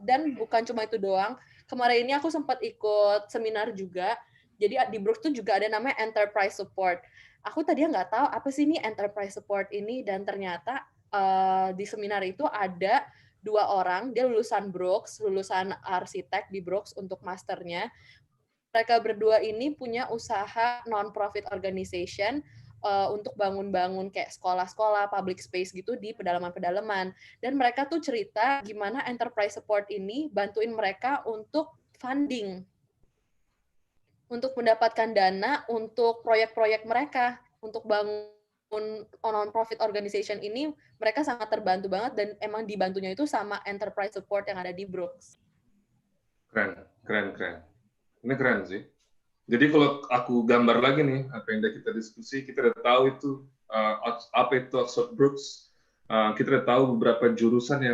Dan bukan cuma itu doang, kemarin ini aku sempat ikut seminar juga. Jadi di Brooks tuh juga ada namanya enterprise support. Aku tadi nggak tahu apa sih ini enterprise support ini, dan ternyata di seminar itu ada 2 orang, dia lulusan Brooks, lulusan arsitek di Brooks untuk masternya. Mereka berdua ini punya usaha non-profit organization untuk bangun-bangun kayak sekolah-sekolah, public space gitu di pedalaman-pedalaman. Dan mereka tuh cerita gimana enterprise support ini bantuin mereka untuk funding, untuk mendapatkan dana untuk proyek-proyek mereka, untuk bangun non-profit organization ini. Mereka sangat terbantu banget, dan emang dibantunya itu sama enterprise support yang ada di Brooks. Keren. Ini keren sih. Jadi kalau aku gambar lagi nih, apa yang udah kita diskusi, kita udah tahu itu apa itu Oxford Brooks. Kita udah tahu beberapa jurusan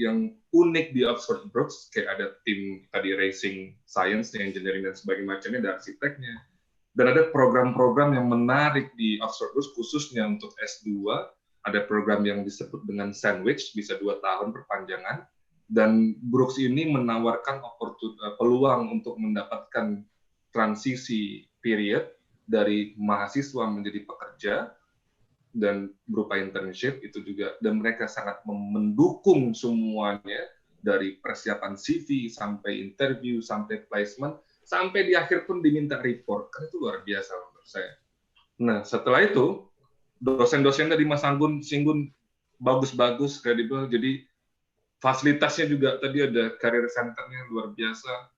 yang unik di Oxford Brooks, kayak ada tim tadi racing, science, engineering dan sebagainya macamnya, ada arsiteknya. Dan ada program-program yang menarik di Oxford Brooks khususnya untuk S2. Ada program yang disebut dengan sandwich, bisa 2 tahun perpanjangan. Dan Brooks ini menawarkan peluang untuk mendapatkan transisi period dari mahasiswa menjadi pekerja dan berupa internship itu juga, dan mereka sangat mendukung semuanya dari persiapan CV sampai interview sampai placement sampai di akhir pun diminta report, kan itu luar biasa menurut saya. Nah setelah itu dosen-dosen dari Mas Anggun singgung bagus-bagus, kredibel, jadi fasilitasnya juga tadi ada career center-nya luar biasa,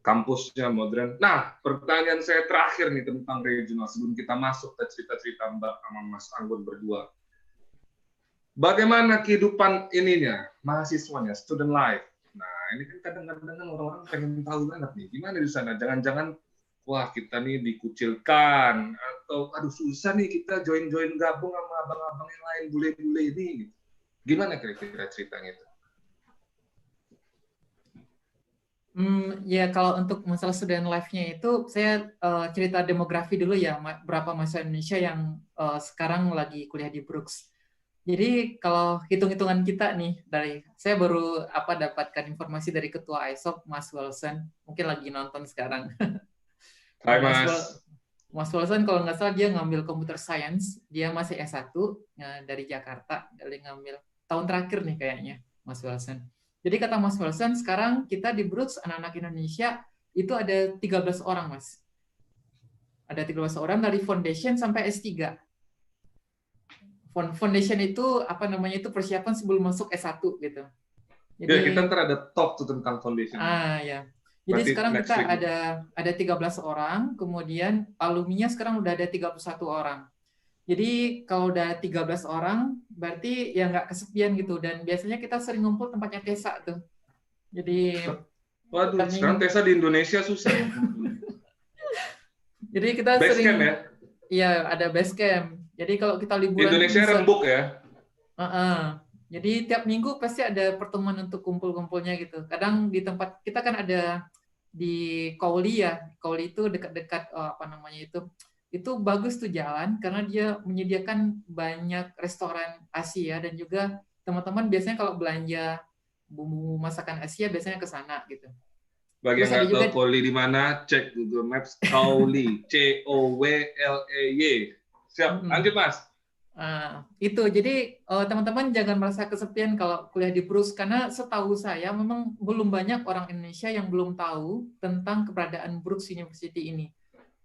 kampusnya modern. Nah, pertanyaan saya terakhir nih tentang regional sebelum kita masuk ke cerita-cerita Mbak sama Mas Anggun berdua. Bagaimana kehidupan ininya, mahasiswanya, student life? Nah, ini kan kadang-kadang orang-orang pengen tahu banget nih, gimana di sana? Jangan-jangan, wah kita nih dikucilkan, atau aduh susah nih kita join-join gabung sama abang-abang yang lain, bule-bule ini. Gimana kira-kira ceritanya itu? Ya kalau untuk masalah student life-nya itu, saya cerita demografi dulu ya, berapa mahasiswa Indonesia yang sekarang lagi kuliah di Brooks. Jadi kalau hitung-hitungan kita nih, saya baru dapatkan informasi dari Ketua ISOP, Mas Wilson, mungkin lagi nonton sekarang. Hai Mas. Mas Wilson kalau nggak salah dia ngambil computer science, dia masih S1 dari Jakarta, dari ngambil tahun terakhir nih kayaknya, Mas Wilson. Jadi kata Mas Wilson, sekarang kita di Brooks, anak-anak Indonesia, itu ada 13 orang, Mas. Ada 13 orang dari foundation sampai S3. Foundation itu, itu persiapan sebelum masuk S1, gitu. Jadi, ya, kita ntar ada talk tuh tentang foundation. Ya. Jadi sekarang kita ada 13 orang, kemudian alumninya sekarang udah ada 31 orang. Jadi kalau udah 13 orang, berarti ya nggak kesepian gitu. Dan biasanya kita sering ngumpul tempatnya Tesa tuh. Jadi Waduh, sekarang Tesa di Indonesia susah. jadi kita Base sering, camp ya? iya ada base camp. Jadi kalau kita liburan Indonesia bisa, rembuk ya? Jadi tiap minggu pasti ada pertemuan untuk kumpul-kumpulnya gitu. Kadang di tempat kita kan ada di Kauli ya. Kauli itu dekat-dekat apa namanya itu bagus tuh jalan karena dia menyediakan banyak restoran Asia dan juga teman-teman biasanya kalau belanja bumbu masakan Asia biasanya ke sana gitu. Bagi Terus yang ada nggak juga tahu Kauli di mana, cek Google Maps Kauli, Cowley. Siap, lanjut Mas. Itu jadi teman-teman jangan merasa kesepian kalau kuliah di Brus karena setahu saya memang belum banyak orang Indonesia yang belum tahu tentang keberadaan Brooks University ini.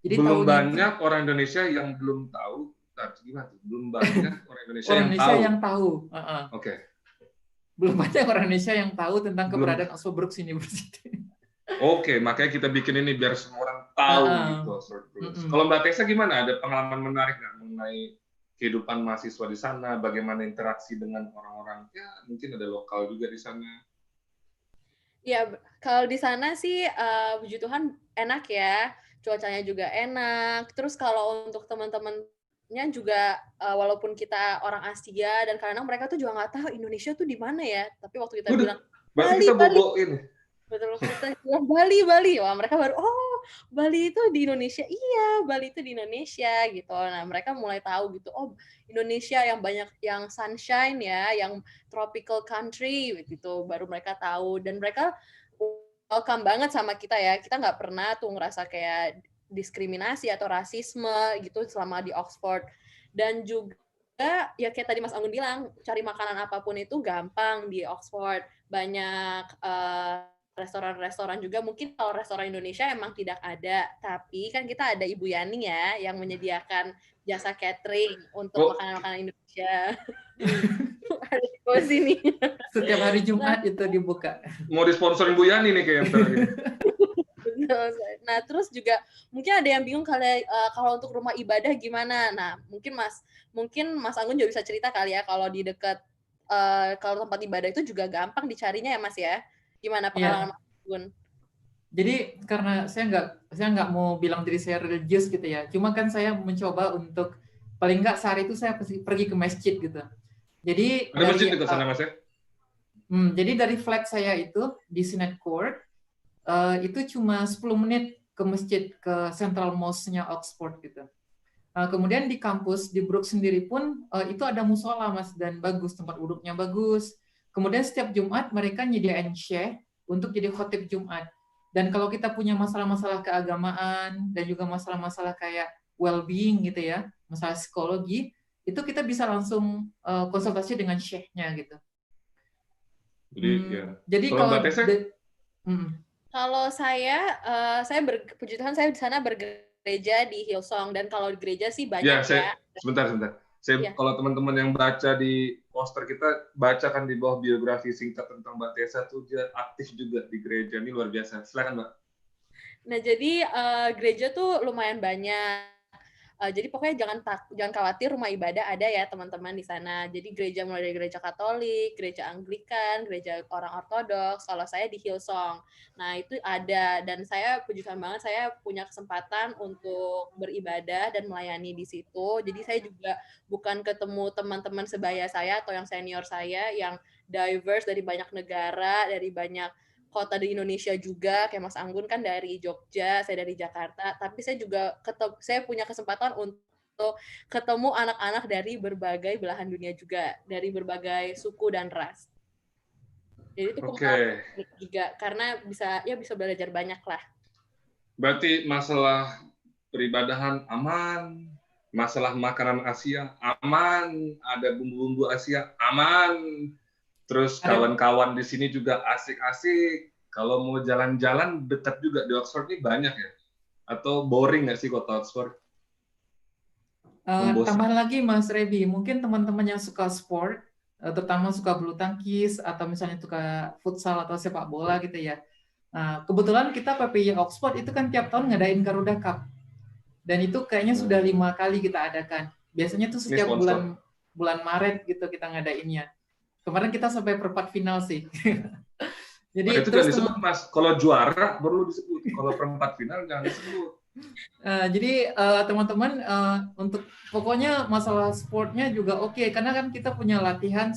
Jadi Belum tahunya banyak orang Indonesia yang belum tahu. Gimana tuh? Belum banyak orang Indonesia orang yang Indonesia tahu. yang tahu. Oke. Belum banyak orang Indonesia yang tahu tentang Belum. keberadaan Oxford Brooks University. Oke, makanya kita bikin ini biar semua orang tahu gitu Oxford Brooks. Kalau Mbak Tessa gimana? Ada pengalaman menarik nggak mengenai kehidupan mahasiswa di sana? Bagaimana interaksi dengan orang-orang? Ya, mungkin ada lokal juga di sana. Ya, kalau di sana sih puji Tuhan enak ya. Cuacanya juga enak. Terus kalau untuk teman-temannya juga walaupun kita orang Asia dan kadang mereka tuh juga nggak tahu Indonesia tuh di mana ya. Tapi waktu kita bilang berarti kita boboin. Betul, kita bilang Bali. Wah, mereka baru Bali itu di Indonesia. Iya, Bali itu di Indonesia gitu. Nah, mereka mulai tahu gitu. Oh, Indonesia yang banyak yang sunshine ya, yang tropical country gitu. Baru mereka tahu dan mereka welcome banget sama kita ya. Kita nggak pernah tuh ngerasa kayak diskriminasi atau rasisme gitu selama di Oxford. Dan juga ya kayak tadi Mas Anggun bilang, cari makanan apapun itu gampang di Oxford. Banyak restoran-restoran juga. Mungkin kalau restoran Indonesia emang tidak ada, tapi kan kita ada Ibu Yani ya yang menyediakan jasa catering untuk makanan-makanan Indonesia. Ada di bawah sini. Setiap hari Jumat itu dibuka. Mau disponsorin Bu Yani nih kayaknya. Nah, terus juga mungkin ada yang bingung kalau untuk rumah ibadah gimana. Nah, mungkin Mas Anggun juga bisa cerita kali ya kalau di dekat kalau tempat ibadah itu juga gampang dicarinya ya Mas ya. Gimana pengalaman Mas Anggun? Jadi karena saya nggak mau bilang diri saya religius gitu ya. Cuma kan saya mencoba untuk paling nggak sehari itu saya pergi ke masjid gitu. Jadi ada masjid di sana Mas ya? Jadi dari flat saya itu di Senate Court itu cuma 10 menit ke masjid ke Central Mosque-nya Oxford gitu. Kemudian di kampus di Brooks sendiri pun itu ada musola Mas dan bagus, tempat duduknya bagus. Kemudian setiap Jumat mereka nyediain syekh untuk jadi khotib Jumat. Dan kalau kita punya masalah-masalah keagamaan dan juga masalah-masalah kayak well-being gitu ya, masalah psikologi, itu kita bisa langsung konsultasi dengan syekhnya gitu. Jadi kalau saya puji Tuhan saya di sana bergereja di Hillsong dan kalau di gereja sih banyak ya. Sebentar. Kalau teman-teman yang baca di poster kita baca kan di bawah biografi singkat tentang Mbak Tessa tuh dia aktif juga di gereja, ini luar biasa. Silakan Mbak. Nah jadi gereja tuh lumayan banyak. Jadi pokoknya jangan khawatir, rumah ibadah ada ya teman-teman di sana. Jadi gereja mulai dari gereja Katolik, gereja Anglikan, gereja orang Ortodoks. Kalau saya di Hillsong, nah itu ada dan saya puji Tuhan banget saya punya kesempatan untuk beribadah dan melayani di situ. Jadi saya juga bukan ketemu teman-teman sebaya saya atau yang senior saya yang diverse dari banyak negara, dari banyak kota di Indonesia juga, kayak Mas Anggun kan dari Jogja, saya dari Jakarta, tapi saya juga saya punya kesempatan untuk ketemu anak-anak dari berbagai belahan dunia juga, dari berbagai suku dan ras. Jadi itu pengalaman juga karena bisa belajar banyak lah. Berarti masalah peribadahan aman, masalah makanan Asia aman, ada bumbu-bumbu Asia aman. Terus kawan-kawan di sini juga asik-asik. Kalau mau jalan-jalan dekat juga di Oxford ini banyak ya? Atau boring nggak sih kota Oxford? Tambahan lagi Mas Rebi, mungkin teman-teman yang suka sport, terutama suka bulu tangkis atau misalnya suka futsal atau sepak bola gitu ya. Kebetulan kita PPI Oxford itu kan tiap tahun ngadain Garuda Cup. Dan itu kayaknya sudah 5 kali kita adakan. Biasanya tuh Ini setiap sponsor. bulan Maret gitu kita ngadainnya. Kemarin kita sampai perempat final sih. Nah, Jadi itu terus jangan disebut, Mas. Kalau juara baru disebut. Kalau perempat final jangan disebut. jadi teman-teman untuk pokoknya masalah sportnya juga oke, karena kan kita punya latihan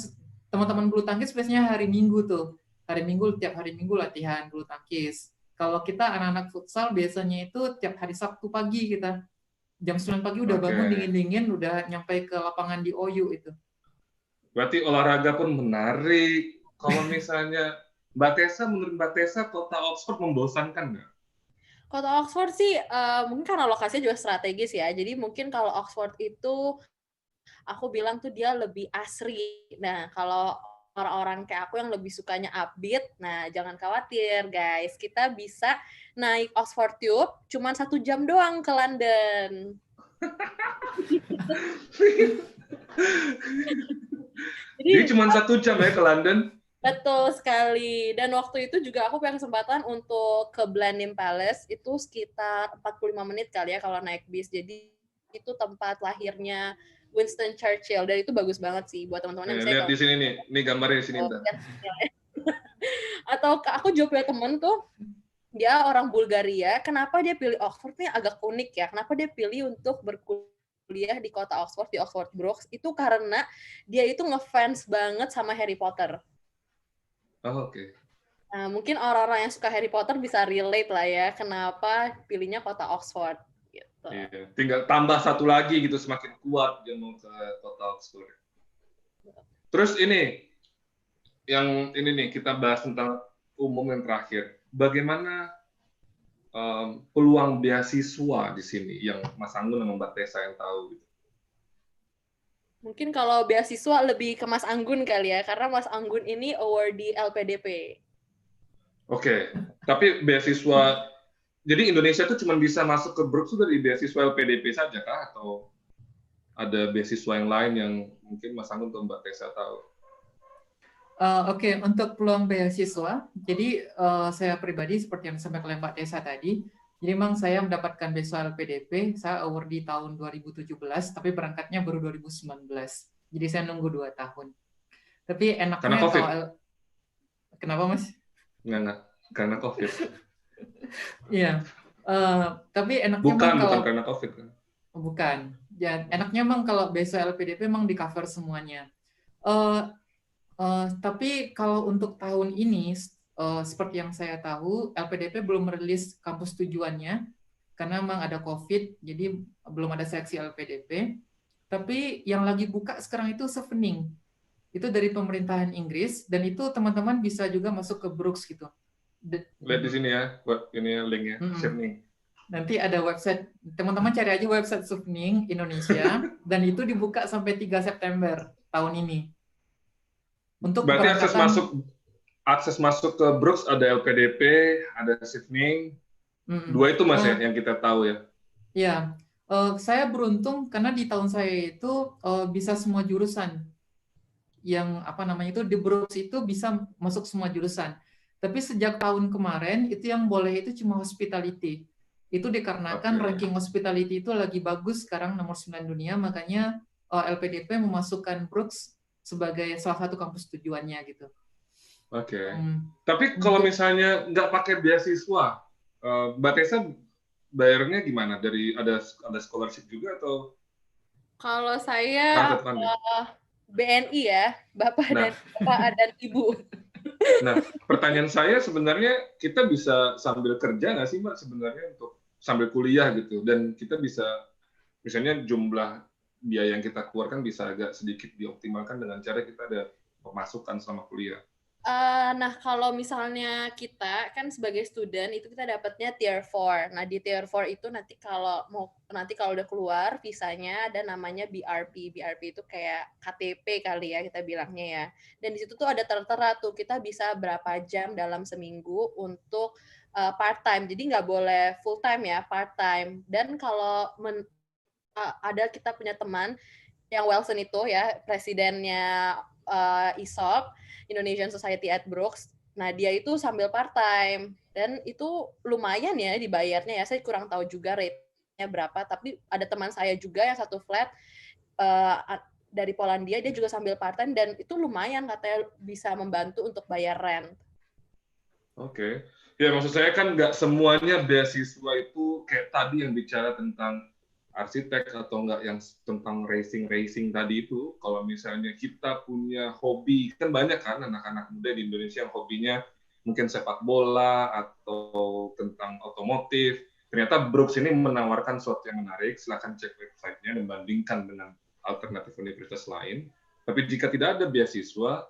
teman-teman bulu tangkis biasanya hari Minggu tuh. Tiap hari Minggu latihan bulu tangkis. Kalau kita anak-anak futsal biasanya itu tiap hari Sabtu pagi kita. Jam 9 pagi udah Oke. bangun dingin-dingin udah nyampe ke lapangan di OU itu. Berarti olahraga pun menarik. Kalau misalnya Mbak Tessa, menurut Mbak Tessa, kota Oxford membosankan nggak? Kota Oxford sih mungkin karena lokasinya juga strategis ya. Jadi mungkin kalau Oxford itu aku bilang tuh dia lebih asri. Nah, kalau orang-orang kayak aku yang lebih sukanya upbeat, nah jangan khawatir guys. Kita bisa naik Oxford Tube cuman 1 jam doang ke London. Jadi cuma 1 jam ya ke London? Betul sekali. Dan waktu itu juga aku punya kesempatan untuk ke Blenheim Palace, itu sekitar 45 menit kali ya kalau naik bis. Jadi itu tempat lahirnya Winston Churchill, dan itu bagus banget sih buat teman-teman yang misalnya Lihat di sini nih, ini gambarnya di sini. atau aku juga punya temen tuh, dia orang Bulgaria, kenapa dia pilih Oxford nih agak unik ya, kenapa dia pilih untuk berkuliah di kota Oxford, di Oxford Brookes, itu karena dia itu ngefans banget sama Harry Potter. Oh, oke. Nah, mungkin orang-orang yang suka Harry Potter bisa relate lah ya, kenapa pilihnya kota Oxford. Gitu. Iya. Tinggal tambah satu lagi gitu, semakin kuat dia mau ke kota Oxford. Terus ini nih kita bahas tentang umum yang terakhir. Bagaimana peluang beasiswa di sini yang Mas Anggun dan Mbak Tessa yang tahu gitu? Mungkin kalau beasiswa lebih ke Mas Anggun kali ya, karena Mas Anggun ini awardee LPDP. Oke, tapi beasiswa, jadi Indonesia tuh cuma bisa masuk ke Brooks dari beasiswa LPDP saja kah? Atau ada beasiswa yang lain yang mungkin Mas Anggun atau Mbak Tessa tahu? Oke, untuk peluang beasiswa, jadi saya pribadi seperti yang disampaikan oleh Mbak Tessa tadi, jadi memang saya mendapatkan beasiswa LPDP, saya award di tahun 2017, tapi berangkatnya baru 2019. Jadi saya nunggu 2 tahun. Tapi enaknya Karena COVID? Kenapa Mas? Enggak. Karena COVID. Iya, tapi enaknya Bukan kalau karena COVID. bukan. Ya, enaknya memang kalau beasiswa LPDP memang di cover semuanya. Tapi kalau untuk tahun ini, seperti yang saya tahu, LPDP belum merilis kampus tujuannya, karena memang ada COVID, jadi belum ada seleksi LPDP. Tapi yang lagi buka sekarang itu Chevening. Itu dari pemerintahan Inggris, dan itu teman-teman bisa juga masuk ke Brooks gitu. Lihat di sini ya, buat ini linknya, Chevening. Nanti ada website, teman-teman cari aja website Chevening Indonesia, dan itu dibuka sampai 3 September tahun ini. Untuk berarti akses masuk ke Brooks ada LPDP, ada Chevening, dua itu Mas ya yang kita tahu ya. Ya, saya beruntung karena di tahun saya itu bisa semua jurusan. Yang apa namanya itu di Brooks itu bisa masuk semua jurusan. Tapi sejak tahun kemarin itu yang boleh itu cuma hospitality. Itu dikarenakan ranking hospitality itu lagi bagus sekarang nomor 9 dunia, makanya LPDP memasukkan Brooks sebagai salah satu kampus tujuannya gitu. Oke. Tapi kalau misalnya nggak pakai beasiswa, Mbak Tessa bayarnya gimana? Dari ada scholarship juga atau? Kalau saya BNI ya, Bapak dan Ibu. Nah, pertanyaan saya sebenarnya kita bisa sambil kerja nggak sih Mbak sebenarnya untuk sambil kuliah gitu, dan kita bisa misalnya jumlah biaya yang kita keluarkan bisa agak sedikit dioptimalkan dengan cara kita ada pemasukan selama kuliah. Nah, kalau misalnya kita kan sebagai student itu kita dapatnya tier 4. Nah, di tier 4 itu nanti kalau udah keluar visanya ada namanya BRP. BRP itu kayak KTP kali ya kita bilangnya ya. Dan di situ tuh ada tertera tuh kita bisa berapa jam dalam seminggu untuk part time. Jadi nggak boleh full time ya, part time. Dan kalau ada kita punya teman yang Wilson itu ya, presidennya ISOP, Indonesian Society at Brooks. Nah, dia itu sambil part-time. Dan itu lumayan ya dibayarnya ya. Saya kurang tahu juga rate-nya berapa. Tapi ada teman saya juga yang satu flat, dari Polandia, dia juga sambil part-time, dan itu lumayan katanya bisa membantu untuk bayar rent. Oke. Ya, maksud saya kan nggak semuanya beasiswa itu kayak tadi yang bicara tentang arsitek atau nggak yang tentang racing tadi itu. Kalau misalnya kita punya hobi, kan banyak kan anak-anak muda di Indonesia yang hobinya mungkin sepak bola atau tentang otomotif. Ternyata Brooks ini menawarkan sesuatu yang menarik. Silakan cek websitenya dan bandingkan dengan alternatif universitas lain. Tapi jika tidak ada beasiswa,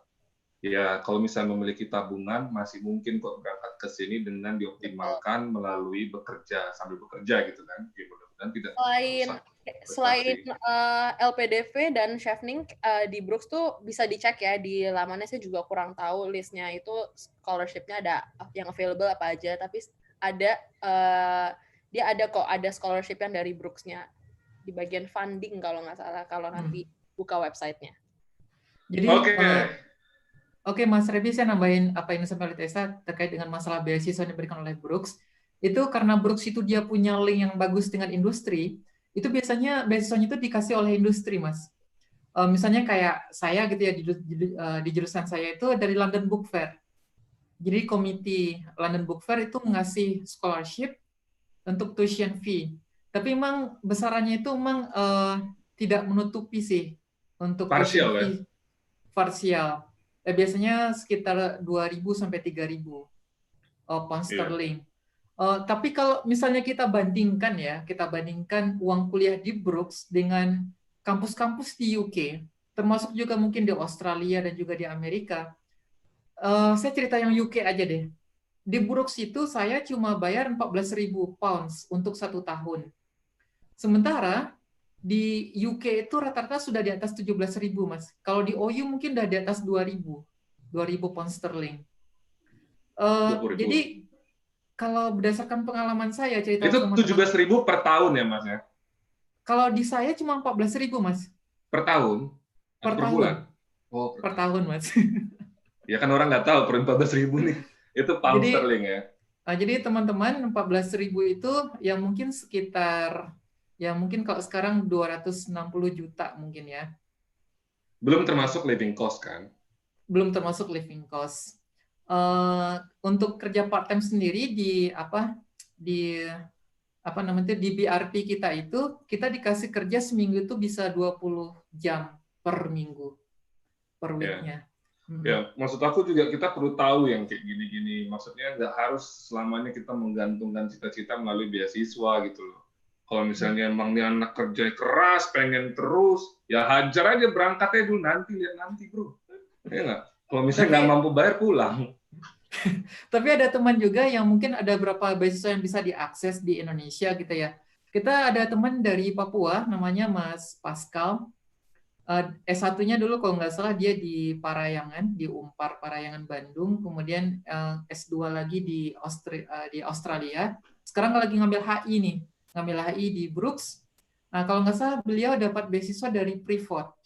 ya kalau misalnya memiliki tabungan, masih mungkin kok berangkat ke sini dengan dioptimalkan melalui bekerja, sambil bekerja gitu kan. Ya, mudah-mudahan tidak Selain LPDV dan Chevening, di Brooks tuh bisa dicek ya, di lamannya saya juga kurang tahu listnya itu scholarship-nya ada yang available apa aja, tapi ada dia ada kok, ada scholarship yang dari Brooks-nya di bagian funding kalau nggak salah, kalau nanti buka website-nya. Jadi Oke, Mas Rebi, saya nambahin apa yang disampaikan oleh Tessa terkait dengan masalah beasiswa yang diberikan oleh Brooks. Itu karena Brooks itu dia punya link yang bagus dengan industri, itu biasanya beasiswanya itu dikasih oleh industri, Mas. Misalnya kayak saya gitu ya, di jurusan saya itu dari London Book Fair. Jadi komite London Book Fair itu ngasih scholarship untuk tuition fee. Tapi memang besarannya itu memang tidak menutupi sih untuk tuition fee parsial. Biasanya sekitar 2.000 sampai 3.000 pound sterling. Tapi kalau misalnya kita bandingkan uang kuliah di Brooks dengan kampus-kampus di UK, termasuk juga mungkin di Australia dan juga di Amerika. Saya cerita yang UK aja deh. Di Brooks itu saya cuma bayar 14.000 pounds untuk 1 tahun. Sementara di UK itu rata-rata sudah di atas 17.000, Mas. Kalau di OU mungkin udah di atas 2.000 pound sterling. Jadi kalau berdasarkan pengalaman saya cerita itu 17.000 per tahun ya, Mas ya? Kalau di saya cuma 14.000, Mas. Per tahun? Per bulan? Oh, per tahun, Mas. Ya kan orang nggak tahu per 14.000 nih. Itu pound sterling ya. Jadi teman-teman 14.000 itu yang mungkin sekitar, ya mungkin kalau sekarang 260 juta mungkin ya. Belum termasuk living cost kan? Belum termasuk living cost. Untuk kerja part time sendiri di BRP kita itu, kita dikasih kerja seminggu itu bisa 20 jam per minggu, per week-nya. Ya, maksud aku juga kita perlu tahu yang kayak gini-gini. Maksudnya nggak harus selamanya kita menggantungkan cita-cita melalui beasiswa gitu loh. Kalau misalnya emang nih anak kerja keras, pengen terus, ya hajar aja, berangkatnya dulu, lihat nanti bro. Ya nggak? Kalau misalnya nggak mampu bayar, pulang. Tapi ada teman juga yang mungkin ada beberapa beasiswa yang bisa diakses di Indonesia gitu ya. Kita ada teman dari Papua, namanya Mas Pascal. S1-nya dulu kalau nggak salah dia di Parayangan, di Unpar Parayangan Bandung, kemudian S2 lagi di Australia. Sekarang lagi ngambil HI di Brooks. Nah, kalau nggak salah beliau dapat beasiswa dari Freeport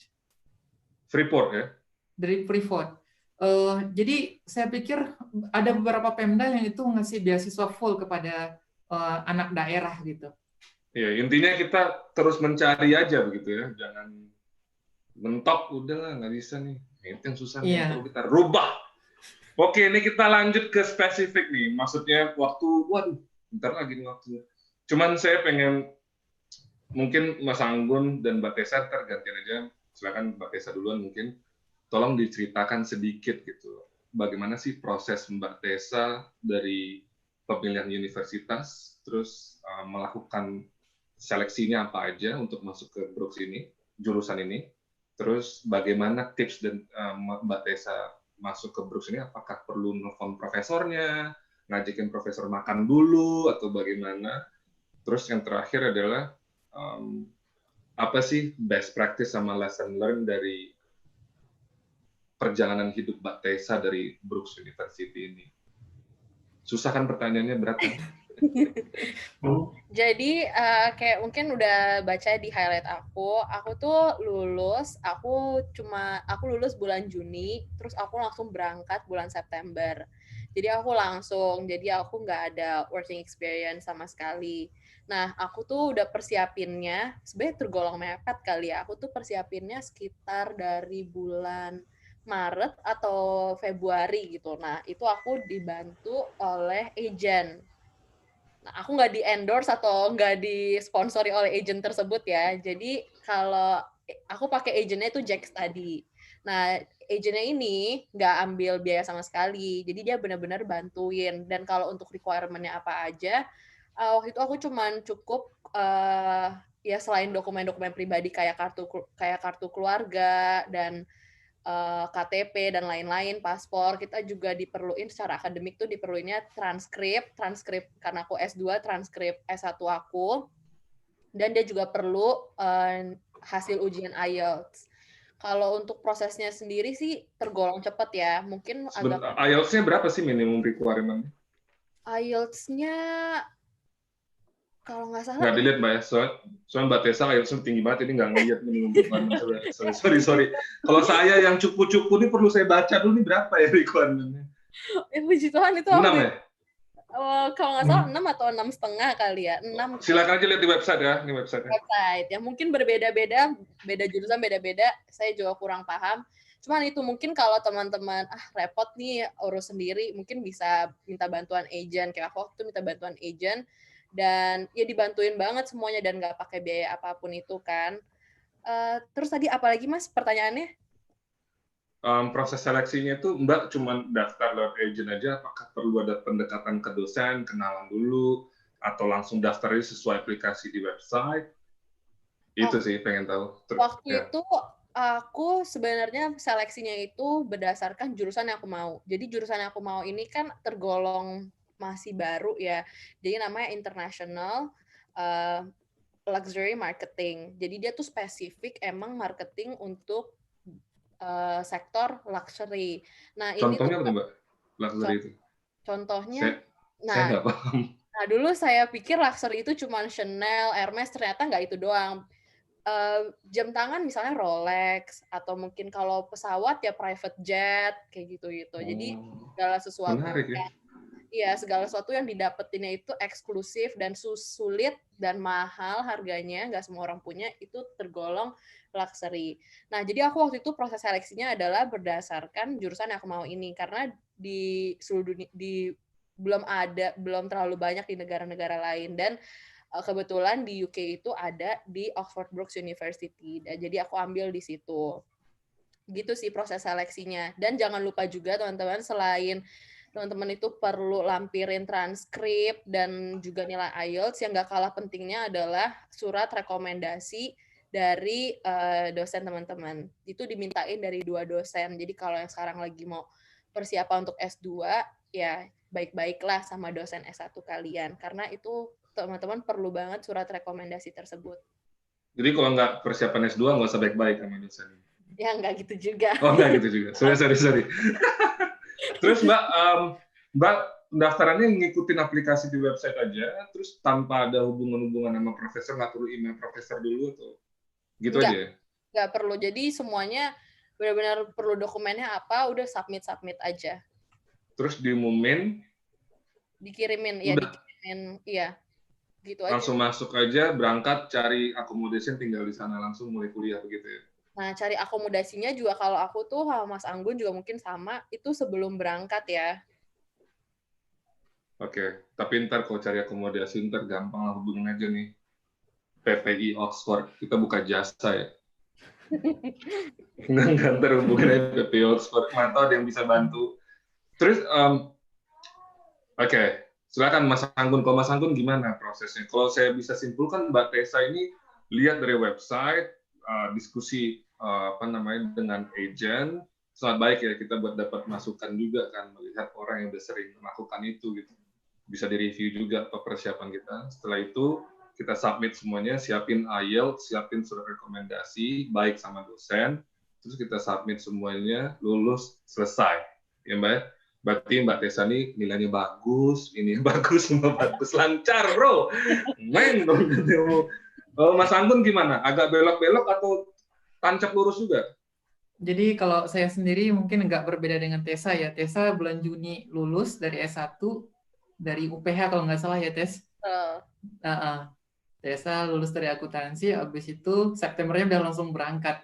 ya? Dari Freeport. Jadi saya pikir ada beberapa Pemda yang itu ngasih beasiswa full kepada anak daerah gitu. Ya, intinya kita terus mencari aja begitu ya, jangan mentok, udahlah nggak bisa nih. Itu yang susah nih, perlu kita rubah. Oke, ini kita lanjut ke spesifik nih. Maksudnya waduh, bentar lagi nih waktunya. Cuman saya pengen, mungkin Mas Anggun dan Mbak Tessa gantian aja. Silakan Mbak Tessa duluan mungkin. Tolong diceritakan sedikit gitu. Bagaimana sih proses Mbak Tessa dari pemilihan universitas, terus melakukan seleksinya apa aja untuk masuk ke Brooks ini, jurusan ini. Terus bagaimana tips dan Mbak Tessa masuk ke Brooks ini? Apakah perlu nelfon profesornya, ngajakin profesor makan dulu, atau bagaimana? Terus yang terakhir adalah apa sih best practice sama lesson learned dari perjalanan hidup Mbak Tessa dari Brooks University ini? Susah kan pertanyaannya, berat kan? Jadi kayak mungkin udah baca di highlight aku tuh lulus, aku lulus bulan Juni, terus aku langsung berangkat bulan September. Jadi aku nggak ada working experience sama sekali. Nah, aku tuh udah persiapinnya, sebenarnya tergolong mepet kali ya, aku tuh persiapinnya sekitar dari bulan Maret atau Februari gitu. Nah, itu aku dibantu oleh agent. Nah, aku nggak di-endorse atau nggak disponsori oleh agent tersebut ya. Jadi kalau aku pakai agentnya itu Jack Study. Nah, agentnya ini nggak ambil biaya sama sekali. Jadi dia benar-benar bantuin. Dan kalau untuk requirement-nya apa aja, waktu itu aku cuman cukup ya selain dokumen-dokumen pribadi kayak kartu keluarga dan KTP dan lain-lain, paspor, kita juga diperluin secara akademik tuh diperluinnya transkrip karena aku S2, transkrip S1 aku, dan dia juga perlu hasil ujian IELTS. Kalau untuk prosesnya sendiri sih tergolong cepat ya, mungkin agak IELTS-nya berapa sih minimum requirement? IELTS-nya kalau nggak salah Nggak dilihat Mbak ya, soalnya Mbak Tessa IELTS-nya tinggi banget, ini nggak ngeliat minimum requirement. Sorry. Kalau saya yang cupu-cupu ini perlu saya baca dulu nih berapa ya requirement-nya? puji Tuhan itu 6 ya? Kalau nggak salah 6 atau 6,5 kali ya. 6. Silakan aja lihat di website ya, ini website-nya. Website ya mungkin berbeda-beda, beda jurusan beda-beda. Saya juga kurang paham. Cuman itu mungkin kalau teman-teman repot nih urus sendiri, mungkin bisa minta bantuan agent. Kayak aku tuh minta bantuan agent dan ya dibantuin banget semuanya dan nggak pakai biaya apapun itu kan. Terus tadi apalagi Mas pertanyaannya? Proses seleksinya itu Mbak cuma daftar lewat agent aja, apakah perlu ada pendekatan ke dosen, kenalan dulu, atau langsung daftarnya sesuai aplikasi di website? Itu sih pengen tahu. Waktu itu aku sebenarnya seleksinya itu berdasarkan jurusan yang aku mau. Jadi jurusan yang aku mau ini kan tergolong masih baru ya. Jadi namanya International Luxury Marketing. Jadi dia tuh spesifik emang marketing untuk sektor luxury. Nah, Contohnya ini apa Mbak? Luxury itu? Contohnya, Saya nggak paham. Nah, dulu saya pikir luxury itu cuma Chanel, Hermes, ternyata nggak itu doang. Jam tangan misalnya Rolex, atau mungkin kalau pesawat ya private jet, kayak gitu-gitu. Jadi segala sesuatu menarik ya. Segala sesuatu yang didapetinnya itu eksklusif dan sulit dan mahal harganya, nggak semua orang punya, itu tergolong luxury. Nah, jadi aku waktu itu proses seleksinya adalah berdasarkan jurusan yang aku mau ini, karena di seluruh dunia, belum terlalu banyak di negara-negara lain, dan kebetulan di UK itu ada di Oxford Brookes University. Jadi aku ambil di situ. Gitu sih proses seleksinya. Dan jangan lupa juga teman-teman, selain teman-teman itu perlu lampirin transkrip dan juga nilai IELTS, yang nggak kalah pentingnya adalah surat rekomendasi dari dosen teman-teman. Itu dimintain dari 2 dosen. Jadi kalau yang sekarang lagi mau persiapan untuk S2, ya baik-baiklah sama dosen S1 kalian. Karena itu teman-teman perlu banget surat rekomendasi tersebut. Jadi kalau nggak persiapan S2, nggak usah baik-baik sama dosen. Ya, nggak gitu juga. Oh, nggak gitu juga. Sorry. Terus Mbak pendaftarannya ngikutin aplikasi di website aja, terus tanpa ada hubungan-hubungan sama profesor, nggak perlu email profesor dulu atau gitu aja ya? Nggak perlu. Jadi semuanya benar-benar perlu dokumennya apa, udah submit aja. Terus diumumin? Dikirimin, iya. Gitu aja. Langsung masuk aja, berangkat, cari accommodation, tinggal di sana langsung mulai kuliah begitu ya? Nah, cari akomodasinya juga kalau aku tuh sama Mas Anggun juga mungkin sama, itu sebelum berangkat ya. Oke, tapi ntar kalau cari akomodasi, ntar gampang lah hubungin aja nih. PPI Oxford, kita buka jasa ya. Nggak, ntar hubungin aja PPI Oxford, mantau ada yang bisa bantu. Terus, oke, silakan Mas Anggun. Kalau Mas Anggun gimana prosesnya? Kalau saya bisa simpulkan, Mbak Tessa ini lihat dari website, diskusi dengan agent, sangat baik ya kita buat dapat masukan juga kan, melihat orang yang udah sering melakukan itu gitu. Bisa direview juga persiapan kita. Setelah itu kita submit semuanya, siapin IELTS, siapin surat rekomendasi baik sama dosen, terus kita submit semuanya, lulus, selesai, ya Mbak. Berarti Mbak Tessa nih nilainya bagus, ini bagus, semua bagus, lancar bro. Main dong ketemu. Oh, Mas Anggun gimana? Agak belok-belok atau tancap lurus juga? Jadi kalau saya sendiri mungkin nggak berbeda dengan Tessa ya. Tessa bulan Juni lulus dari S1 dari UPH kalau nggak salah ya Tes. Tessa lulus dari akuntansi, habis itu Septembernya udah langsung berangkat.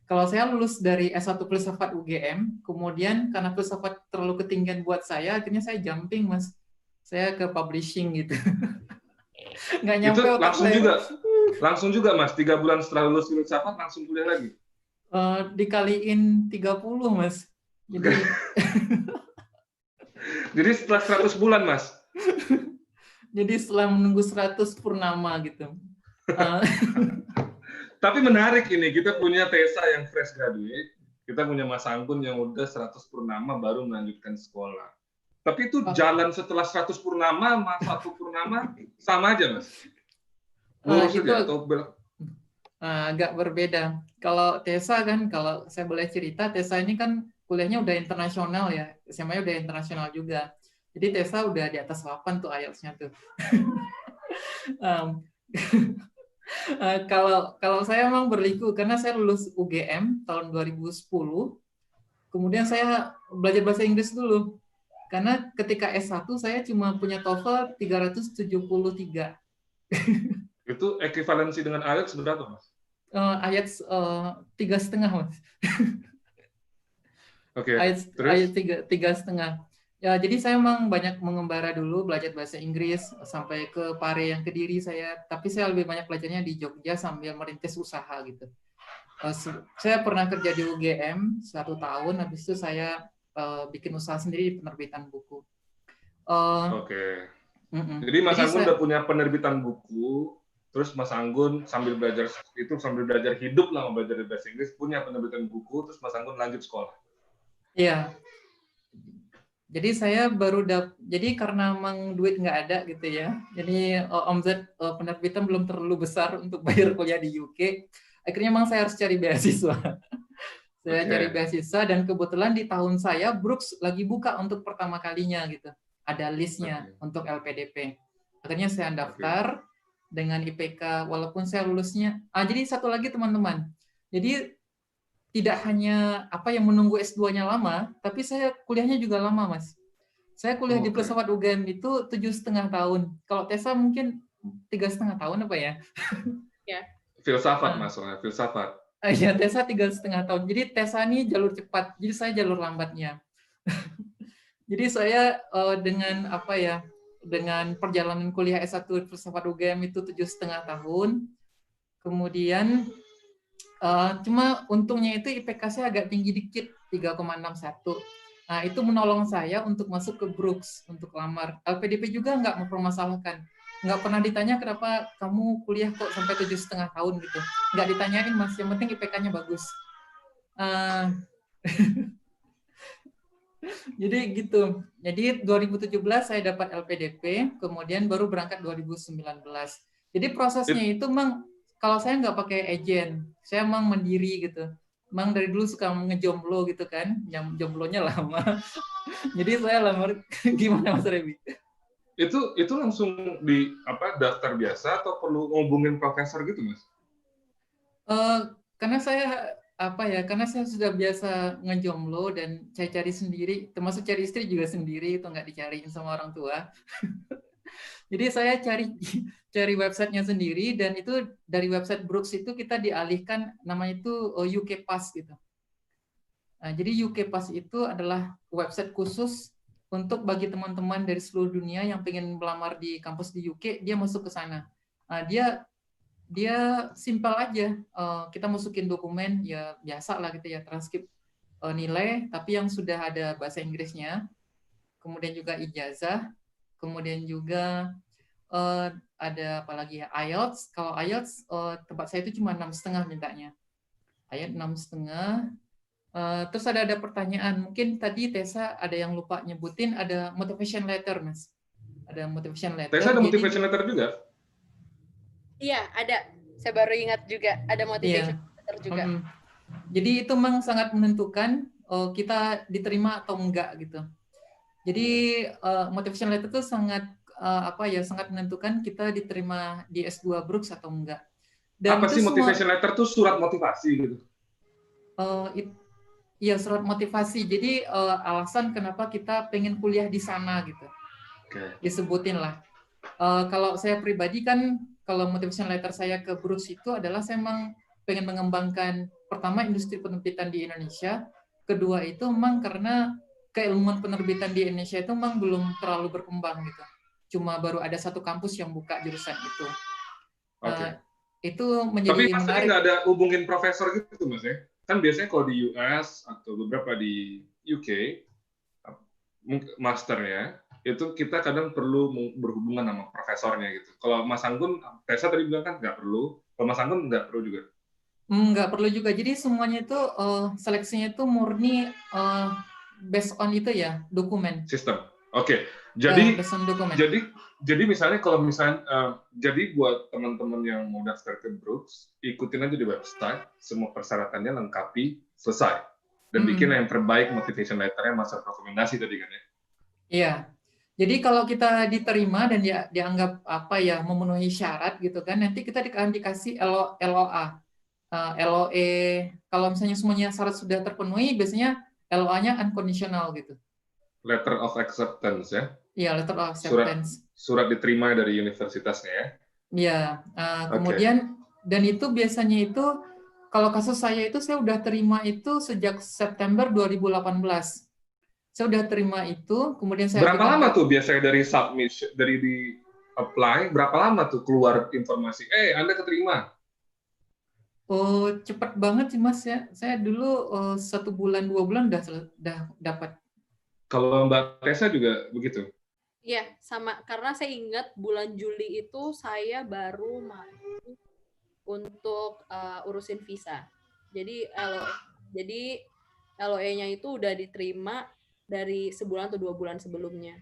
Kalau saya lulus dari S1 Filsafat UGM, kemudian karena filsafat terlalu ketinggian buat saya, akhirnya saya jumping, Mas. Saya ke publishing gitu. Nggak nyampe Itu otak saya. langsung juga, Mas. 3 bulan setelah lulus filsafat, langsung kuliah lagi? Dikaliin 30, Mas. Jadi setelah 100 bulan, Mas? Jadi setelah menunggu 100 purnama gitu. Tapi menarik ini, kita punya Tessa yang fresh graduate, kita punya Mas Anggun yang udah 100 purnama baru melanjutkan sekolah. Tapi itu jalan setelah 100 purnama sama 1 purnama sama aja, Mas? Lurus aja atau agak berbeda. Kalau Tessa kan, kalau saya boleh cerita, Tessa ini kan kuliahnya udah internasional ya, SMA-nya udah internasional juga. Jadi Tessa udah di atas 8 tuh IELTS-nya tuh. Kalau saya memang berliku karena saya lulus UGM tahun 2010, kemudian saya belajar bahasa Inggris dulu. Karena ketika S1 saya cuma punya TOEFL 373. Itu ekivalensi dengan IELTS berapa, Mas? IELTS 3,5, Mas. Oke. IELTS 3,5. Ya, jadi saya memang banyak mengembara dulu, belajar bahasa Inggris sampai ke Pare yang Kediri saya. Tapi saya lebih banyak belajarnya di Jogja sambil merintis usaha gitu. Saya pernah kerja di UGM 1 tahun, habis itu saya bikin usaha sendiri di penerbitan buku. Oke. Jadi Mas Anggun udah punya penerbitan buku, terus Mas Anggun sambil belajar hidup lah, belajar bahasa Inggris, punya penerbitan buku, terus Mas Anggun lanjut sekolah. Iya. Jadi saya jadi karena memang duit nggak ada gitu ya, jadi omset penerbitan belum terlalu besar untuk bayar kuliah di UK, akhirnya memang saya harus cari beasiswa. Saya cari beasiswa dan kebetulan di tahun saya Brooks lagi buka untuk pertama kalinya gitu, ada listnya untuk LPDP. Akhirnya saya daftar dengan IPK walaupun saya lulusnya. Jadi satu lagi teman-teman, jadi tidak hanya menunggu S2-nya lama, tapi saya kuliahnya juga lama, Mas. Saya kuliah di Filsafat UGM itu 7,5 tahun. Kalau Tessa mungkin 3,5 tahun apa ya? Ya. Filsafat, Mas, filsafat. Iya, Tessa 3,5 tahun. Jadi Tessa ini jalur cepat, jadi saya jalur lambatnya. Jadi saya dengan dengan perjalanan kuliah S1 Filsafat UGM itu 7,5 tahun. Kemudian cuma untungnya itu IPK saya agak tinggi dikit, 3,61. Nah, itu menolong saya untuk masuk ke Brooks, untuk lamar. LPDP juga nggak mempermasalahkan. Nggak pernah ditanya kenapa kamu kuliah kok sampai 7,5 tahun gitu. Nggak ditanyain, Mas. Yang penting IPK-nya bagus. Jadi gitu. Jadi 2017 saya dapat LPDP, kemudian baru berangkat 2019. Jadi prosesnya itu memang kalau saya nggak pakai agen, saya emang mandiri gitu. Emang dari dulu suka ngejomblo gitu kan, yang jomblonya lama. Jadi saya lamar. Gimana Mas Rebi? Itu langsung di daftar biasa atau perlu ngubungin profesor gitu, Mas? Karena saya karena saya sudah biasa ngejomblo dan saya cari sendiri, termasuk cari istri juga sendiri, itu nggak dicariin sama orang tua. Jadi saya cari websitenya sendiri, dan itu dari website Brooks itu kita dialihkan namanya itu UK Pass gitu. Nah, jadi UK Pass itu adalah website khusus untuk bagi teman-teman dari seluruh dunia yang pengen melamar di kampus di UK, dia masuk ke sana. Nah, dia simpel aja, kita masukin dokumen ya biasa lah gitu ya, transkrip nilai, tapi yang sudah ada bahasa Inggrisnya, kemudian juga ijazah, kemudian juga ada apalagi ya, IELTS. Kalau IELTS tempat saya itu cuma 6,5 mintanya. IELTS 6,5. Terus ada pertanyaan, mungkin tadi Tessa ada yang lupa nyebutin, ada motivation letter, Mas. Ada motivation letter. Tessa ada motivation letter juga? Iya, ada. Saya baru ingat juga ada motivation letter juga. Jadi itu memang sangat menentukan kita diterima atau enggak gitu. Jadi motivation letter itu sangat sangat menentukan kita diterima di S2 Brooks atau enggak. Dan Apa itu sih semua motivation letter tuh surat motivasi gitu? ya surat motivasi. Jadi alasan kenapa kita pengen kuliah di sana gitu. Disebutin lah. Kalau saya pribadi kan, kalau motivation letter saya ke Brooks itu adalah saya memang pengen mengembangkan pertama industri penerbitan di Indonesia, kedua itu memang karena keilmuan penerbitan di Indonesia itu memang belum terlalu berkembang gitu. Cuma baru ada satu kampus yang buka jurusan itu. Itu menjadi Tapi Mas tadi menarik. nggak ada hubungin profesor gitu Mas ya? Kan biasanya kalau di US atau beberapa di UK, masternya, itu kita kadang perlu berhubungan sama profesornya gitu. Kalau Mas Anggun, Tessa tadi bilang kan nggak perlu, kalau Mas Anggun nggak perlu juga? Nggak perlu juga, jadi semuanya itu seleksinya itu murni based on itu ya, dokumen. Sistem. Oke. Jadi based on dokumen. Jadi misalnya kalau misalnya jadi buat teman-teman yang mau daftar ke Brooks, ikutin aja di website, semua persyaratannya lengkapi, selesai. Dan bikin yang terbaik motivation letter-nya, masuk rekomendasi tadi kan ya. Iya. Jadi kalau kita diterima dan dianggap memenuhi syarat gitu kan, nanti kita akan dikasih LOA. LOE, kalau misalnya semuanya syarat sudah terpenuhi, biasanya LOA-nya unconditional gitu. Letter of acceptance ya? Iya, letter of acceptance. Surat diterima dari universitasnya ya? Iya, kemudian dan itu biasanya itu, kalau kasus saya itu saya udah terima itu sejak September 2018. Saya udah terima itu, kemudian saya berapa lama tuh biasanya dari submission, dari di apply, berapa lama tuh keluar informasi, Anda keterima? Oh, cepat banget sih Mas ya. Saya dulu 1 bulan 2 bulan udah dapat. Kalau Mbak Tessa juga begitu? Iya, sama. Karena saya ingat bulan Juli itu saya baru mau untuk urusin visa. Jadi LOE-nya itu udah diterima dari sebulan atau 2 bulan sebelumnya.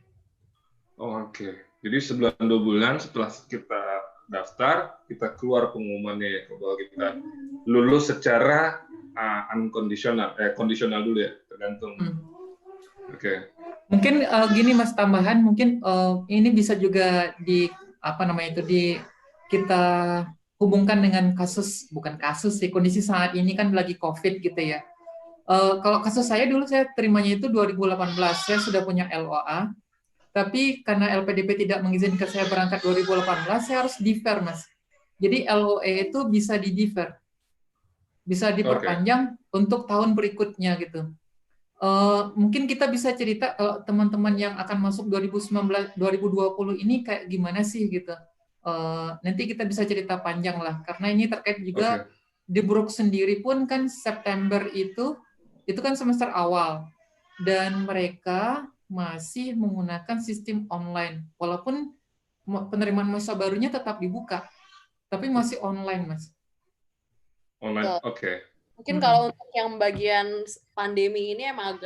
Oke. Jadi sebulan 2 bulan setelah kita daftar, kita keluar pengumumannya ya, bahwa kita lulus secara kondisional dulu ya, tergantung. Oke. Mungkin gini Mas, tambahan mungkin ini bisa juga kita hubungkan dengan kondisi saat ini kan lagi COVID gitu ya. Kalau kasus saya dulu saya terimanya itu 2018, saya sudah punya LOA. Tapi karena LPDP tidak mengizinkan saya berangkat 2018, saya harus defer, Mas. Jadi LOE itu bisa di-defer. Bisa diperpanjang untuk tahun berikutnya gitu. Mungkin kita bisa cerita kalau teman-teman yang akan masuk 2019, 2020 ini kayak gimana sih gitu. Nanti kita bisa cerita panjang lah, karena ini terkait juga di Brooks sendiri pun kan September itu kan semester awal. Dan mereka masih menggunakan sistem online, walaupun penerimaan mahasiswa barunya tetap dibuka, tapi masih online, Mas. Online, oke. Mungkin kalau untuk yang bagian pandemi ini emang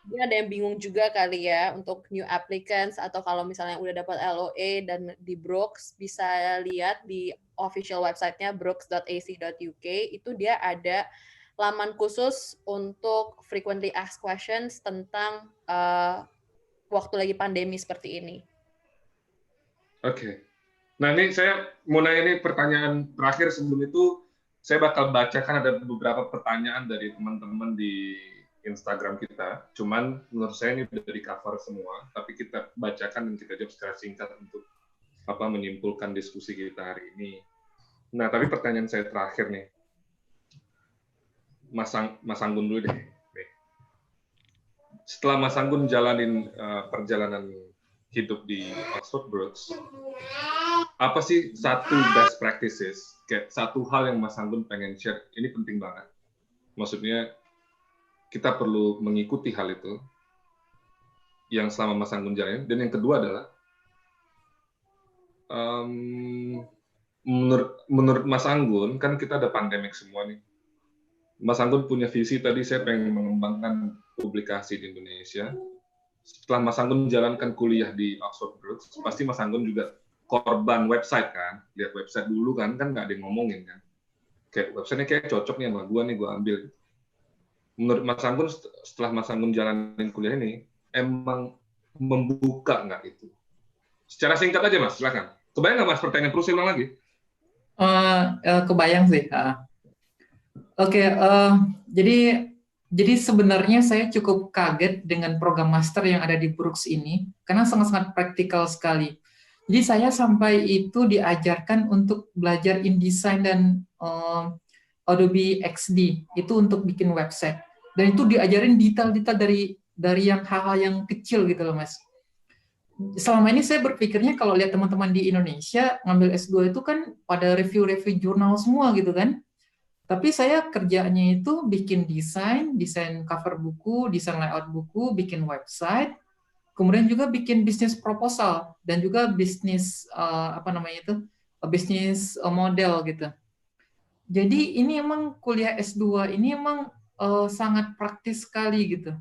mungkin ada yang bingung juga kali ya untuk new applicants, atau kalau misalnya udah dapat LOE dan di Brooks, bisa lihat di official website-nya brooks.ac.uk, itu dia ada laman khusus untuk frequently asked questions tentang waktu lagi pandemi seperti ini. Oke. Nah ini saya mau nanya ini pertanyaan terakhir, sebelum itu saya bakal bacakan ada beberapa pertanyaan dari teman-teman di Instagram kita. Cuman menurut saya ini udah di cover semua, tapi kita bacakan dan kita jawab secara singkat untuk menyimpulkan diskusi kita hari ini. Nah tapi pertanyaan saya terakhir nih. Mas Anggun dulu deh. Setelah Mas Anggun jalanin perjalanan hidup di Oxford Brooks, apa sih satu best practices, kayak satu hal yang Mas Anggun pengen share, ini penting banget. Maksudnya kita perlu mengikuti hal itu yang selama Mas Anggun jalanin. Dan yang kedua adalah menurut Mas Anggun, kan kita ada pandemik semua nih. Mas Anggun punya visi tadi, saya pengen mengembangkan publikasi di Indonesia. Setelah Mas Anggun menjalankan kuliah di Oxford Brooks, pasti Mas Anggun juga korban website kan. Lihat website dulu kan nggak ada yang ngomongin kan. Kayak website-nya kayak cocok nih sama gue nih, gue ambil. Menurut Mas Anggun, setelah Mas Anggun jalanin kuliah ini, emang membuka nggak itu? Secara singkat aja Mas, silakan. Kebayang nggak Mas pertanyaan, perlu saya ulang lagi? Kebayang sih. Oke, jadi sebenarnya saya cukup kaget dengan program master yang ada di Brooks ini, karena sangat-sangat praktikal sekali. Jadi saya sampai itu diajarkan untuk belajar InDesign dan Adobe XD, itu untuk bikin website. Dan itu diajarin detail-detail dari yang hal-hal yang kecil gitu loh, Mas. Selama ini saya berpikirnya kalau lihat teman-teman di Indonesia ngambil S2 itu kan pada review-review jurnal semua gitu kan. Tapi saya kerjanya itu bikin desain cover buku, desain layout buku, bikin website, kemudian juga bikin bisnis proposal dan juga bisnis bisnis model gitu. Jadi ini emang kuliah S2 ini emang sangat praktis sekali gitu.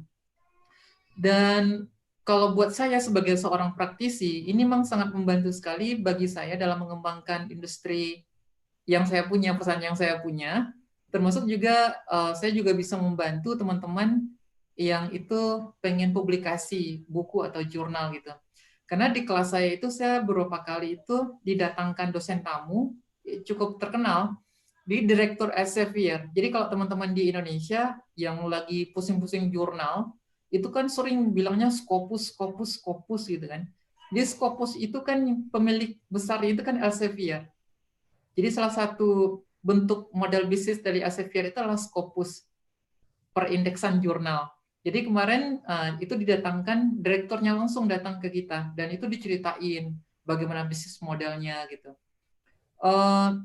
Dan kalau buat saya sebagai seorang praktisi, ini memang sangat membantu sekali bagi saya dalam mengembangkan industri yang saya punya, pesan yang saya punya. Termasuk juga saya juga bisa membantu teman-teman yang itu pengen publikasi buku atau jurnal gitu. Karena di kelas saya itu saya beberapa kali itu didatangkan dosen tamu cukup terkenal di Direktur Elsevier. Jadi kalau teman-teman di Indonesia yang lagi pusing-pusing jurnal, itu kan sering bilangnya Scopus gitu kan. Di Scopus itu kan pemilik besar itu kan Elsevier. Jadi salah satu bentuk model bisnis dari Elsevier itu adalah Scopus, perindeksan jurnal. Jadi kemarin itu didatangkan, direkturnya langsung datang ke kita, dan itu diceritain bagaimana bisnis modelnya gitu.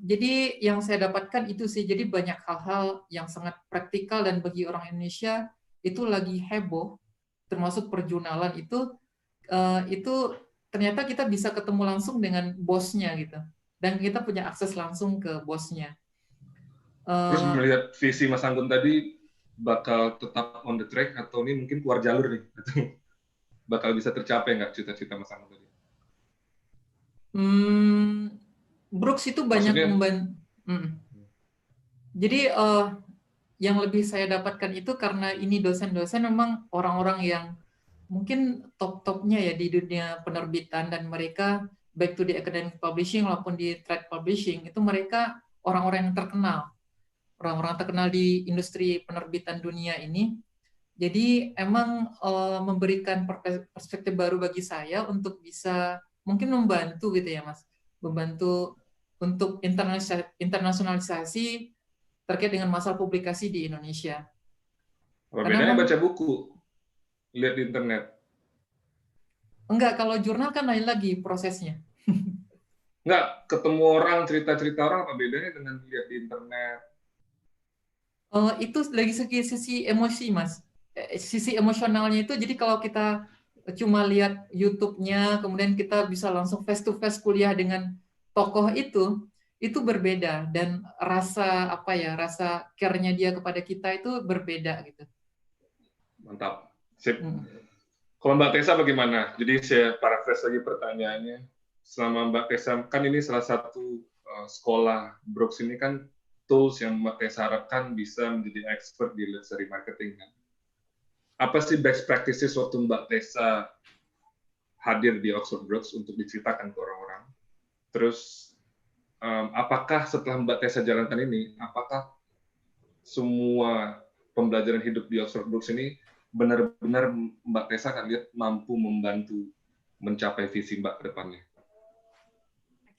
Jadi yang saya dapatkan itu sih, jadi banyak hal-hal yang sangat praktikal dan bagi orang Indonesia itu lagi heboh, termasuk perjurnalan itu ternyata kita bisa ketemu langsung dengan bosnya gitu. Dan kita punya akses langsung ke bosnya. Terus melihat visi Mas Anggun tadi, bakal tetap on the track atau ini mungkin keluar jalur nih? Bakal bisa tercapai nggak cita-cita Mas Anggun tadi? Brooks itu banyak membantu. Jadi yang lebih saya dapatkan itu karena ini dosen-dosen memang orang-orang yang mungkin top-topnya ya di dunia penerbitan, dan mereka baik to di academic publishing maupun di trade publishing itu mereka orang-orang yang terkenal, orang-orang terkenal di industri penerbitan dunia ini. Jadi emang memberikan perspektif baru bagi saya untuk bisa mungkin membantu gitu ya Mas, membantu untuk internasionalisasi terkait dengan masalah publikasi di Indonesia. Bedanya baca buku, lihat di internet. Enggak, kalau jurnal kan lain lagi prosesnya. Enggak, ketemu orang, cerita-cerita orang, apa bedanya dengan lihat di internet? Itu lagi sisi emosi, Mas. Sisi emosionalnya itu, jadi kalau kita cuma lihat YouTube-nya, kemudian kita bisa langsung face-to-face kuliah dengan tokoh itu berbeda. Dan rasa rasa care-nya dia kepada kita itu berbeda gitu. Mantap. Sip. Kalau Mbak Tessa bagaimana? Jadi saya paraphrase lagi pertanyaannya. Selama Mbak Tessa, kan ini salah satu sekolah Brooks ini kan tools yang Mbak Tessa harapkan bisa menjadi expert di luxury marketing kan. Apa sih best practices waktu Mbak Tessa hadir di Oxford Brooks untuk diceritakan ke orang-orang? Terus apakah setelah Mbak Tessa jalankan ini, apakah semua pembelajaran hidup di Oxford Brooks ini benar-benar Mbak Tessa kan lihat mampu membantu mencapai visi Mbak ke depannya?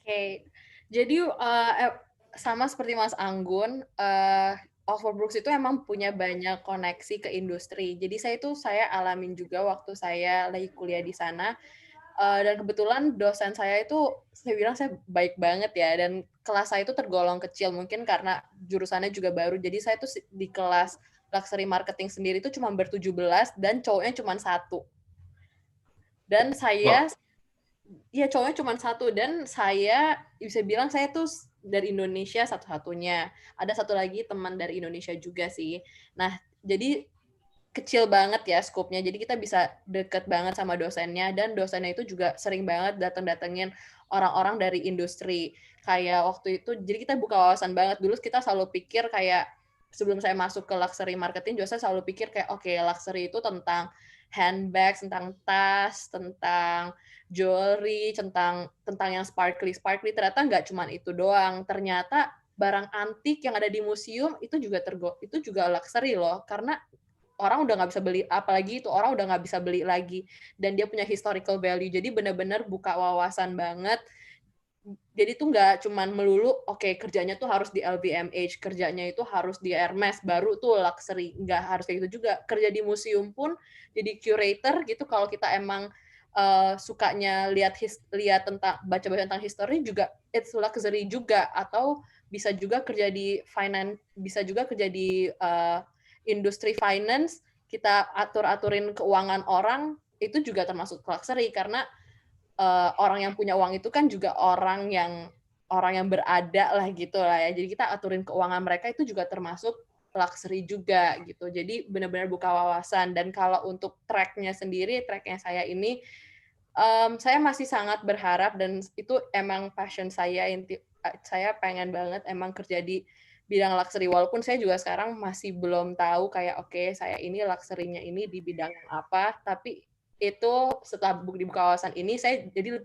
Oke, jadi sama seperti Mas Anggun, Oxford Brooks itu emang punya banyak koneksi ke industri. Jadi saya alamin juga waktu saya lagi kuliah di sana. Dan kebetulan dosen saya itu, saya bilang saya baik banget ya, dan kelas saya itu tergolong kecil, mungkin karena jurusannya juga baru. Jadi saya tuh di kelas luxury marketing sendiri itu cuma ber-17 dan cowoknya cuma 1. Dan saya, ya cowoknya cuma 1, dan saya bisa bilang saya tuh dari Indonesia satu-satunya. Ada satu lagi teman dari Indonesia juga sih. Nah, jadi kecil banget ya skopnya, jadi kita bisa deket banget sama dosennya, dan dosennya itu juga sering banget dateng-datengin orang-orang dari industri. Kayak waktu itu, jadi kita buka wawasan banget. Dulu kita selalu pikir kayak, sebelum saya masuk ke luxury marketing, juga saya selalu pikir kayak, oke, luxury itu tentang handbags, tentang tas, tentang jewelry, tentang yang sparkly. Ternyata nggak cuma itu doang. Ternyata barang antik yang ada di museum itu juga luxury loh, karena orang udah nggak bisa beli, apalagi itu orang udah nggak bisa beli lagi, dan dia punya historical value. Jadi benar-benar buka wawasan banget. Jadi tuh nggak cuman melulu kerjanya tuh harus di LVMH, kerjanya itu harus di Hermes baru tuh luxury, nggak harus kayak gitu juga. Kerja di museum pun jadi curator gitu, kalau kita emang sukanya lihat baca-baca tentang history juga, it's luxury juga. Atau bisa juga kerja di finance, bisa juga kerja di industri finance, kita atur-aturin keuangan orang, itu juga termasuk luxury, karena orang yang punya uang itu kan juga orang yang berada lah gitu lah ya. Jadi kita aturin keuangan mereka itu juga termasuk luxury juga gitu. Jadi benar-benar buka wawasan. Dan kalau untuk tracknya saya ini, saya masih sangat berharap, dan itu emang passion saya. Saya pengen banget emang kerja di bidang luxury, walaupun saya juga sekarang masih belum tahu kayak saya ini luxury-nya ini di bidang yang apa, tapi itu setelah dibuka wawasan ini saya jadi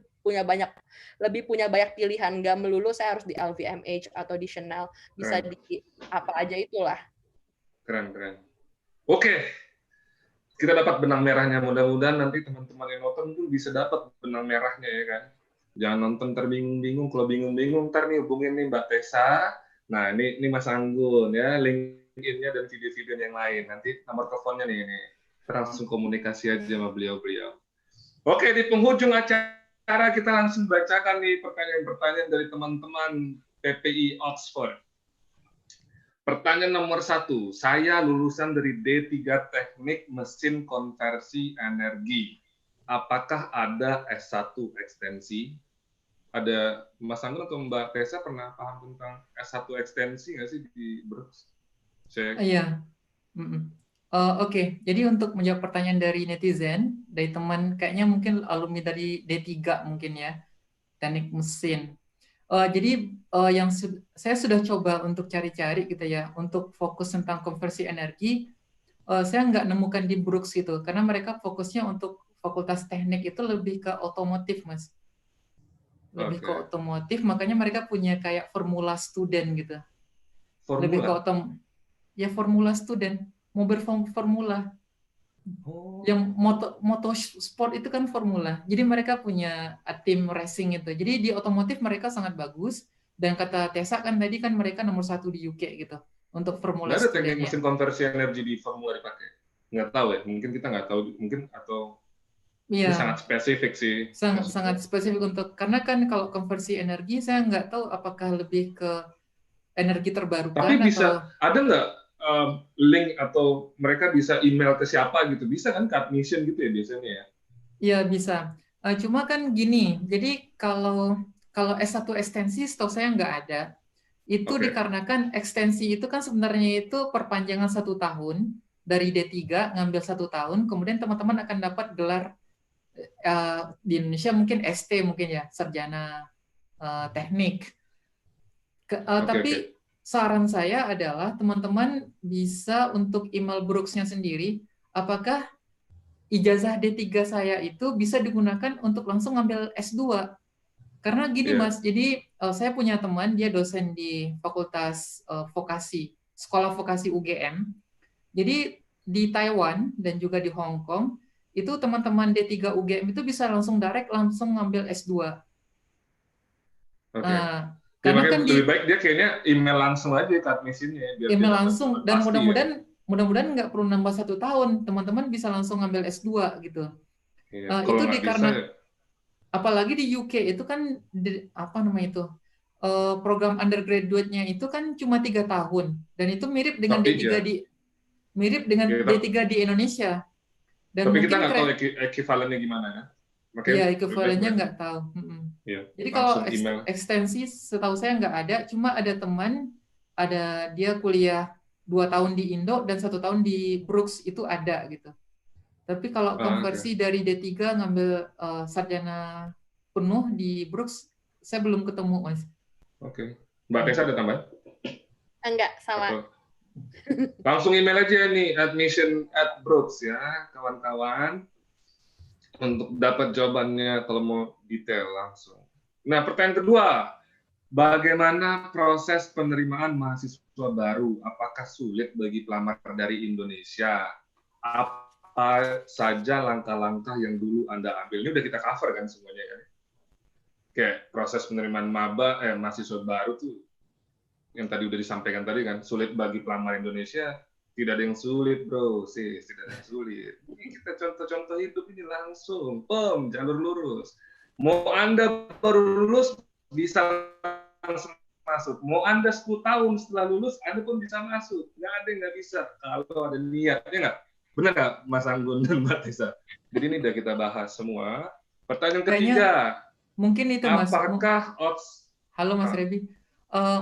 lebih punya banyak pilihan, nggak melulu saya harus di LVMH atau di Chanel, bisa di apa aja itulah. Keren. Oke, kita dapat benang merahnya. Mudah-mudahan nanti teman-teman yang nonton pun bisa dapat benang merahnya ya kan. Jangan nonton terbingung-bingung. Kalau bingung-bingung ntar nih hubungin nih Mbak Tessa. Nah ini Mas Anggun ya, LinkedIn-nya dan video-video yang lain. Nanti nomor teleponnya nih ini. Kita langsung komunikasi aja sama beliau-beliau. Oke, di penghujung acara kita langsung bacakan nih pertanyaan-pertanyaan dari teman-teman PPI Oxford. Pertanyaan nomor 1, saya lulusan dari D3 Teknik Mesin Konversi Energi. Apakah ada S1 ekstensi? Ada Mas Anggun atau Mbak Tessa pernah paham tentang S1 ekstensi nggak sih di Brooks? Iya. Oke, jadi untuk menjawab pertanyaan dari netizen, dari teman kayaknya mungkin alumni dari D3 mungkin ya, teknik mesin. Jadi yang saya sudah coba untuk cari-cari gitu ya, untuk fokus tentang konversi energi, saya nggak nemukan di Brooks gitu, karena mereka fokusnya untuk fakultas teknik itu lebih ke otomotif, Mas. Lebih ke otomotif, makanya mereka punya kayak formula student gitu. Lebih ke formula student. Mau berformula. Yang moto sport itu kan formula. Jadi mereka punya tim racing itu. Jadi di otomotif mereka sangat bagus. Dan kata Tessa kan tadi kan mereka nomor 1 di UK gitu untuk formula. Nggak ada teknik mesin konversi energi di formula dipakai. Nggak tahu ya. Mungkin kita nggak tahu. Mungkin atau ini sangat spesifik sih. Sangat spesifik untuk, karena kan kalau konversi energi saya nggak tahu apakah lebih ke energi terbarukan. Tapi bisa ada nggak link atau mereka bisa email ke siapa gitu, bisa kan ke admission gitu ya biasanya ya? Iya bisa, cuma kan gini, jadi kalau S1 ekstensi setahu saya nggak ada, itu dikarenakan ekstensi itu kan sebenarnya itu perpanjangan 1 tahun, dari D3 ngambil 1 tahun, kemudian teman-teman akan dapat gelar di Indonesia mungkin ST mungkin ya, sarjana teknik. Tapi saran saya adalah teman-teman bisa untuk email Brooks-nya sendiri, apakah ijazah D3 saya itu bisa digunakan untuk langsung ngambil S2. Karena gini Mas, jadi saya punya teman, dia dosen di Fakultas Vokasi, Sekolah Vokasi UGM. Jadi di Taiwan dan juga di Hong Kong, itu teman-teman D3 UGM itu bisa langsung ngambil S2. Karena kan lebih baik dia kayaknya email langsung aja ke admissionnya. Email langsung, dan mudah-mudahan nggak perlu nambah 1 tahun, teman-teman bisa langsung ngambil S2 gitu. Itu karena apalagi di UK itu kan program undergraduate-nya itu kan cuma 3 tahun, dan itu mirip dengan D3 di Indonesia. Dan tapi kita nggak tahu ekivalennya gimana ya? Iya, equivalennya nggak tahu. Jadi kalau ekstensi setahu saya nggak ada, cuma ada teman, dia kuliah 2 tahun di Indo dan 1 tahun di Brooks itu ada gitu. Tapi kalau konversi dari D3 ngambil sarjana penuh di Brooks, saya belum ketemu, Mas. Mbak Tessa ada tambahan? Enggak, sama. Langsung email aja nih, admission@brooks ya, kawan-kawan. Untuk dapat jawabannya kalau mau detail langsung. Nah, pertanyaan kedua, bagaimana proses penerimaan mahasiswa baru? Apakah sulit bagi pelamar dari Indonesia? Apa saja langkah-langkah yang dulu Anda ambil? Ini udah kita cover kan semuanya kan? Kayak proses penerimaan mahasiswa baru tuh yang tadi udah disampaikan tadi kan, sulit bagi pelamar Indonesia. Tidak ada yang sulit, bro. Tidak ada yang sulit. Ini kita contoh-contoh hidup ini langsung. Jalur lurus. Mau Anda baru lulus, bisa langsung masuk. Mau Anda 10 tahun setelah lulus, Anda pun bisa masuk. Nggak ada yang nggak bisa. Kalau ada niatnya nggak? Benar nggak, Mas Anggun dan Mbak Tessa? Jadi ini udah kita bahas semua. Pertanyaan ketiga. Mungkin itu, Mas. Apakah Halo, Mas Rebi.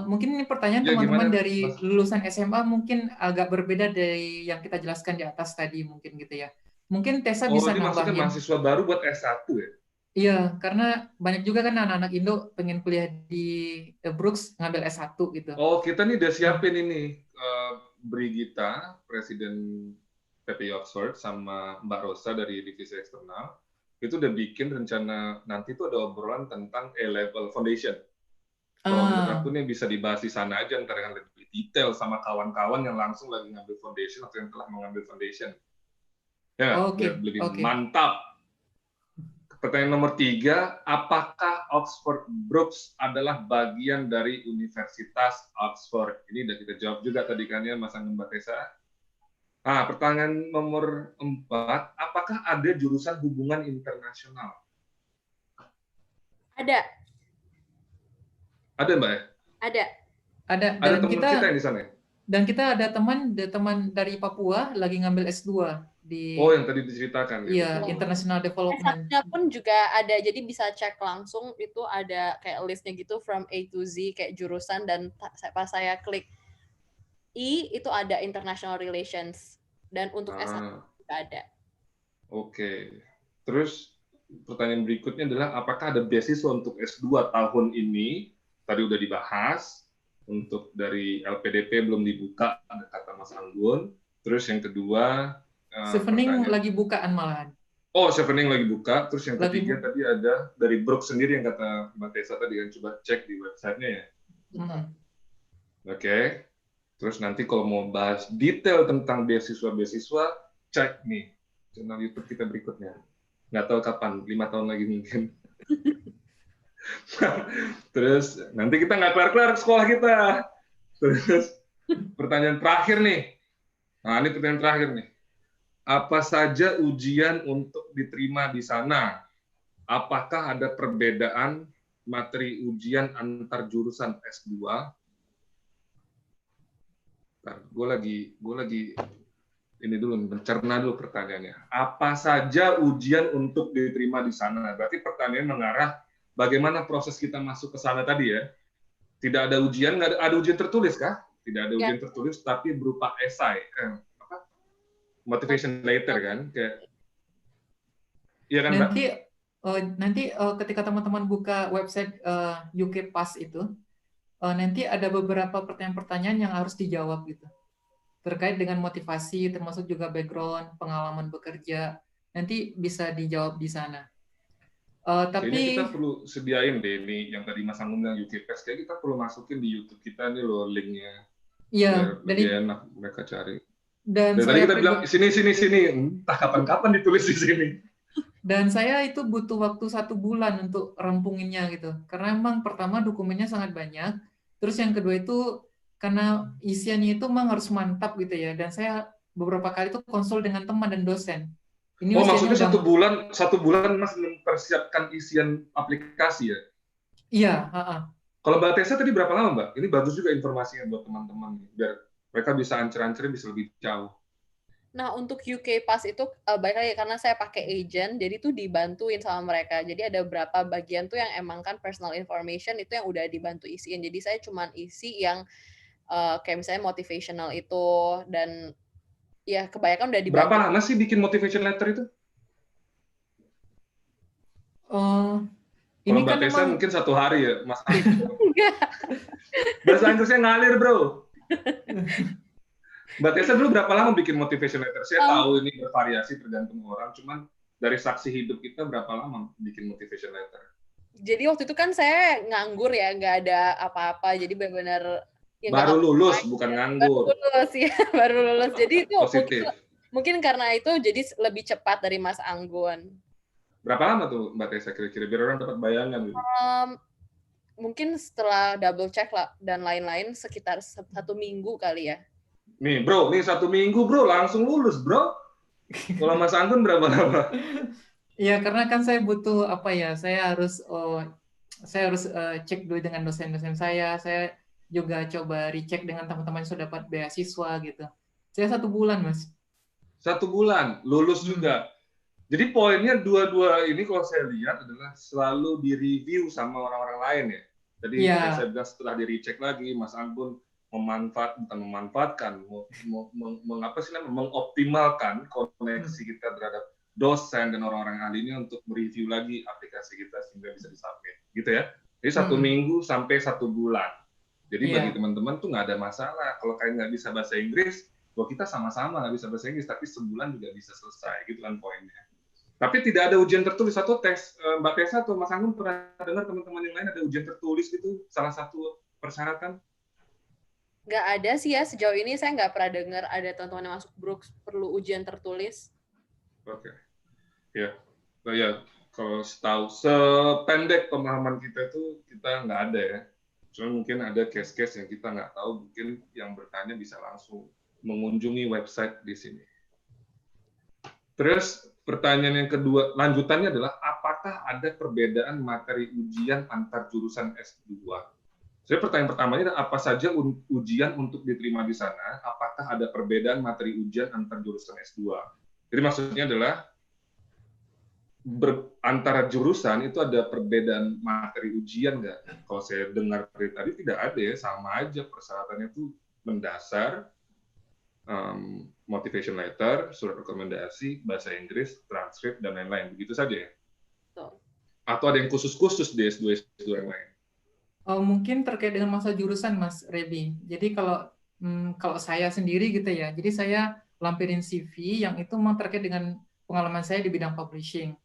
Mungkin ini pertanyaan teman-teman dari lulusan SMA mungkin agak berbeda dari yang kita jelaskan di atas tadi mungkin gitu ya. Mungkin Tessa bisa nambahin. Maksudnya mahasiswa baru buat S1 ya? Iya, karena banyak juga kan anak-anak Indo pengen kuliah di Brooks ngambil S1 gitu. Oh, kita nih udah siapin ini. Brigita, Presiden PPI Oxford, sama Mbak Rosa dari Divisi Eksternal, itu udah bikin rencana nanti tuh ada obrolan tentang A-Level Foundation. Kalau menurut aku nih bisa dibahas di sana aja ntar yang lebih detail sama kawan-kawan yang langsung lagi ngambil foundation atau yang telah mengambil foundation. Ya, lebih mantap. Pertanyaan nomor 3, apakah Oxford Brooks adalah bagian dari Universitas Oxford? Ini udah kita jawab juga tadi kan ya, Mas Anggun, Mbak Tessa. Pertanyaan nomor 4, apakah ada jurusan hubungan internasional? Ada. Ada, Mbak? Ada. Dan ada teman kita yang di sana? Dan kita ada teman dari Papua lagi ngambil S2 di. Oh, yang tadi diceritakan. Iya, International Development. S1-nya pun juga ada, jadi bisa cek langsung itu ada kayak listnya gitu from A to Z kayak jurusan, dan pas saya klik I itu ada International Relations, dan untuk S1 juga ada. Oke. Terus pertanyaan berikutnya adalah apakah ada beasiswa untuk S2 tahun ini? Tadi udah dibahas, untuk dari LPDP belum dibuka, ada kata Mas Anggun. Terus yang kedua, Chevening lagi bukaan malahan. Oh, Chevening lagi buka. Terus yang ketiga tadi ada dari Brooks sendiri yang kata Mbak Tessa tadi, yang coba cek di websitenya ya. Oke. Terus nanti kalau mau bahas detail tentang beasiswa-beasiswa, cek nih channel YouTube kita berikutnya. Nggak tahu kapan, 5 tahun lagi mungkin. Terus nanti kita nggak kelar-kelar sekolah kita. Terus pertanyaan terakhir nih. Nah, ini pertanyaan terakhir nih. Apa saja ujian untuk diterima di sana? Apakah ada perbedaan materi ujian antar jurusan S2? Gue lagi ini dulu, mencerna dulu pertanyaannya. Apa saja ujian untuk diterima di sana? Berarti pertanyaan mengarah bagaimana proses kita masuk ke sana tadi ya? Tidak ada ujian, nggak ada ujian tertulis kah? Tidak ada ujian tertulis, tapi berupa esai, motivation letter kan? Iya kan, Mbak? Nanti ketika teman-teman buka website UK Pass itu, nanti ada beberapa pertanyaan-pertanyaan yang harus dijawab gitu, terkait dengan motivasi, termasuk juga background, pengalaman bekerja. Nanti bisa dijawab di sana. Tapi kita perlu sediain deh ini yang tadi Mas Anggun bilang UK Pass, kayak kita perlu masukin di YouTube kita nih loh linknya. Iya, lebih enak mereka cari. Dan tadi kita bilang sini, entah kapan-kapan ditulis di sini. Dan saya itu butuh waktu 1 bulan untuk rampunginnya gitu, karena emang pertama dokumennya sangat banyak, terus yang kedua itu karena isiannya itu memang harus mantap gitu ya, dan saya beberapa kali itu konsul dengan teman dan dosen. Ini maksudnya 1 bulan Mas mempersiapkan isian aplikasi ya? Iya. Kalau Mbak Tessa tadi berapa lama, Mbak? Ini bagus juga informasinya buat teman-teman, biar mereka bisa ancer-ancerin bisa lebih jauh. Nah, untuk UK Pass itu baik lagi karena saya pakai agent, jadi tuh dibantuin sama mereka. Jadi ada beberapa bagian tuh yang emang kan personal information itu yang udah dibantu isiin. Jadi saya cuman isi yang kayak misalnya motivational itu, dan ya kebanyakan udah dibantu. Berapa lama sih bikin motivation letter itu? Ini Mbak Tessa mungkin 1 hari ya, Mas. Bahasa Inggrisnya ngalir, bro. Mbak Tessa dulu berapa lama bikin motivation letter? Saya Um, tahu ini bervariasi tergantung orang, cuman dari saksi hidup kita berapa lama bikin motivation letter? jadi waktu itu kan saya nganggur ya, nggak ada apa-apa, jadi benar-benar ya nggak Baru lulus, ngapa-ngapain. bukan Baru nganggur. lulus ya, baru lulus. Jadi itu Positif. mungkin karena itu jadi lebih cepat dari Mas Anggun. Berapa lama tuh Mbak Tessa kira-kira? Biar orang dapat bayangan gitu. Mungkin setelah double check lah dan lain-lain sekitar 1 minggu kali ya. Nih bro, nih 1 minggu bro, langsung lulus bro. Kalau Mas Anggun berapa lama? Ya, karena kan saya butuh apa ya? Saya harus cek dulu dengan dosen-dosen saya. Saya juga coba recheck dengan teman-teman yang sudah dapat beasiswa gitu. Saya 1 bulan, Mas. 1 bulan, lulus juga. Jadi poinnya dua-dua ini kalau saya lihat adalah selalu direview sama orang-orang lain ya. Jadi Iya. yang saya bilang setelah di-recheck lagi, Mas Anggun mengoptimalkan koneksi kita terhadap dosen dan orang-orang ahli ini untuk mereview lagi aplikasi kita sehingga bisa disubmit, gitu ya. Jadi 1 minggu sampai 1 bulan. Jadi bagi teman-teman tuh nggak ada masalah. Kalau kalian nggak bisa bahasa Inggris, kita sama-sama nggak bisa bahasa Inggris, tapi sebulan juga bisa selesai, gitu kan poinnya. Tapi tidak ada ujian tertulis atau tes. Mbak Tessa atau Mas Anggun pernah dengar teman-teman yang lain ada ujian tertulis gitu, salah satu persyaratan? Nggak ada sih ya, sejauh ini saya nggak pernah dengar ada teman-teman yang masuk Brooks perlu ujian tertulis. Oke. Ya. Oh ya, kalau setahu sependek pemahaman kita itu kita nggak ada ya. Cuma mungkin ada case-case yang kita nggak tahu, mungkin yang bertanya bisa langsung mengunjungi website di sini. Terus pertanyaan yang kedua, lanjutannya adalah apakah ada perbedaan materi ujian antar jurusan S2? Jadi pertanyaan pertamanya adalah apa saja ujian untuk diterima di sana? Apakah ada perbedaan materi ujian antar jurusan S2? Jadi maksudnya adalah antara jurusan itu ada perbedaan materi ujian nggak? Kalau saya dengar dari tadi tidak ada ya, sama aja persyaratannya itu mendasar, motivation letter, surat rekomendasi, bahasa Inggris, transkrip, dan lain-lain. Begitu saja ya? Atau ada yang khusus-khusus di S2 yang lain? Mungkin terkait dengan masa jurusan, Mas Rebi. Jadi kalau saya sendiri gitu ya, jadi saya lampirin CV yang itu memang terkait dengan pengalaman saya di bidang publishing.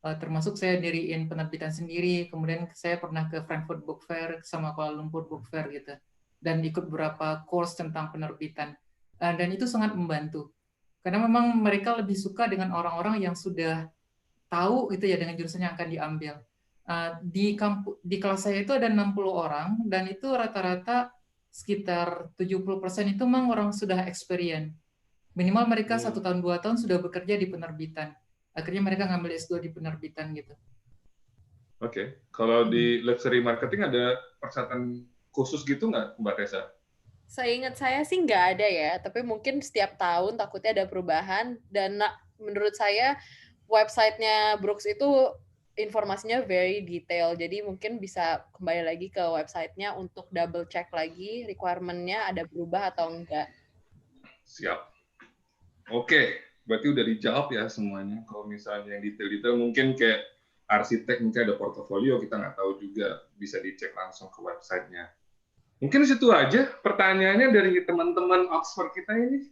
Termasuk saya diriin penerbitan sendiri, kemudian saya pernah ke Frankfurt Book Fair sama Kuala Lumpur Book Fair gitu, dan ikut beberapa course tentang penerbitan. Dan itu sangat membantu karena memang mereka lebih suka dengan orang-orang yang sudah tahu itu ya dengan jurusan yang akan diambil. Di kelas saya itu ada 60 orang dan itu rata-rata sekitar 70% itu memang orang sudah experience. Minimal mereka 1 tahun 2 tahun sudah bekerja di penerbitan. Akhirnya mereka ngambil S2 di penerbitan gitu. Oke. Kalau di luxury marketing ada persyaratan khusus gitu nggak, Mbak Tessa? Seingat saya sih nggak ada ya, tapi mungkin setiap tahun takutnya ada perubahan, dan menurut saya websitenya Brooks itu informasinya very detail, jadi mungkin bisa kembali lagi ke websitenya untuk double check lagi requirement-nya ada berubah atau enggak. Siap. Oke, berarti udah dijawab ya semuanya. Kalau misalnya yang detail-detail mungkin kayak arsitek, mungkin ada portofolio, kita nggak tahu juga, bisa dicek langsung ke websitenya. Mungkin situ aja pertanyaannya dari teman-teman Oxford kita ini.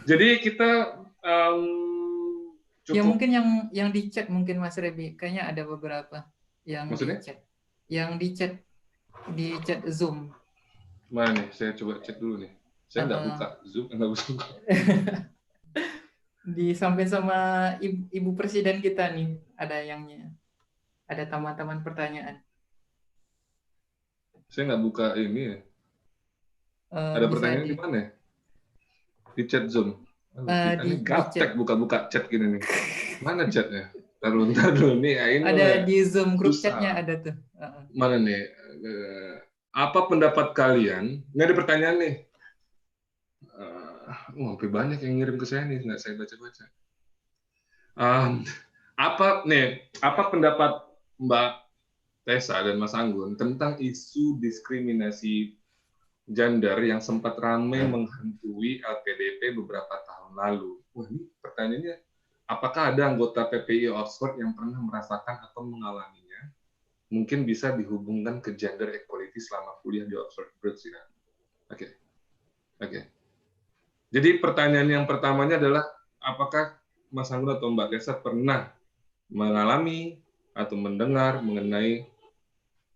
Jadi kita cukup. Ya mungkin yang di chat mungkin Mas Rebi, kayaknya ada beberapa yang maksudnya? di chat. Yang di chat Zoom. Mana nih? Saya coba cek dulu nih. Saya nggak buka Zoom, nggak buka. Disampaikan sama Ibu Presiden kita nih, ada taman-taman pertanyaan. Saya nggak buka ini ya. Ada pertanyaan di mana? Di chat Zoom. Ini gaptek buka-buka chat gini nih. Mana chatnya? Ntar dulu nih. Ini ada di Zoom grup chatnya ada tuh. Mana nih? Apa pendapat kalian? Nggak ada pertanyaan nih. Sampai banyak yang ngirim ke saya nih, nggak saya baca-baca. Apa pendapat Mbak Tessa dan Mas Anggun tentang isu diskriminasi gender yang sempat ramai menghantui LPDP beberapa tahun lalu? Wah, ini pertanyaannya, apakah ada anggota PPI Oxford yang pernah merasakan atau mengalaminya? Mungkin bisa dihubungkan ke gender equality selama kuliah di Oxford Brooks ya. Oke. Jadi pertanyaan yang pertamanya adalah, apakah Mas Anggun atau Mbak Tessa pernah mengalami atau mendengar mengenai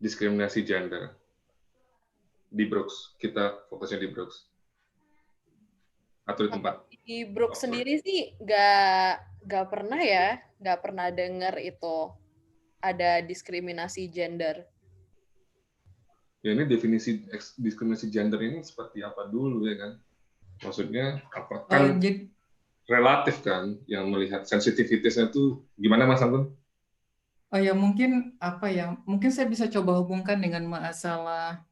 diskriminasi gender di Brooks? Kita fokusnya di Brooks. Atau di tempat? Di Brooks sendiri sih nggak pernah ya, nggak pernah dengar itu ada diskriminasi gender. Ya ini definisi diskriminasi gender ini seperti apa dulu ya kan? Maksudnya apa kan relatif kan yang melihat sensitivitasnya tuh gimana Mas Anggun? Oh ya mungkin apa ya? Mungkin saya bisa coba hubungkan dengan masalah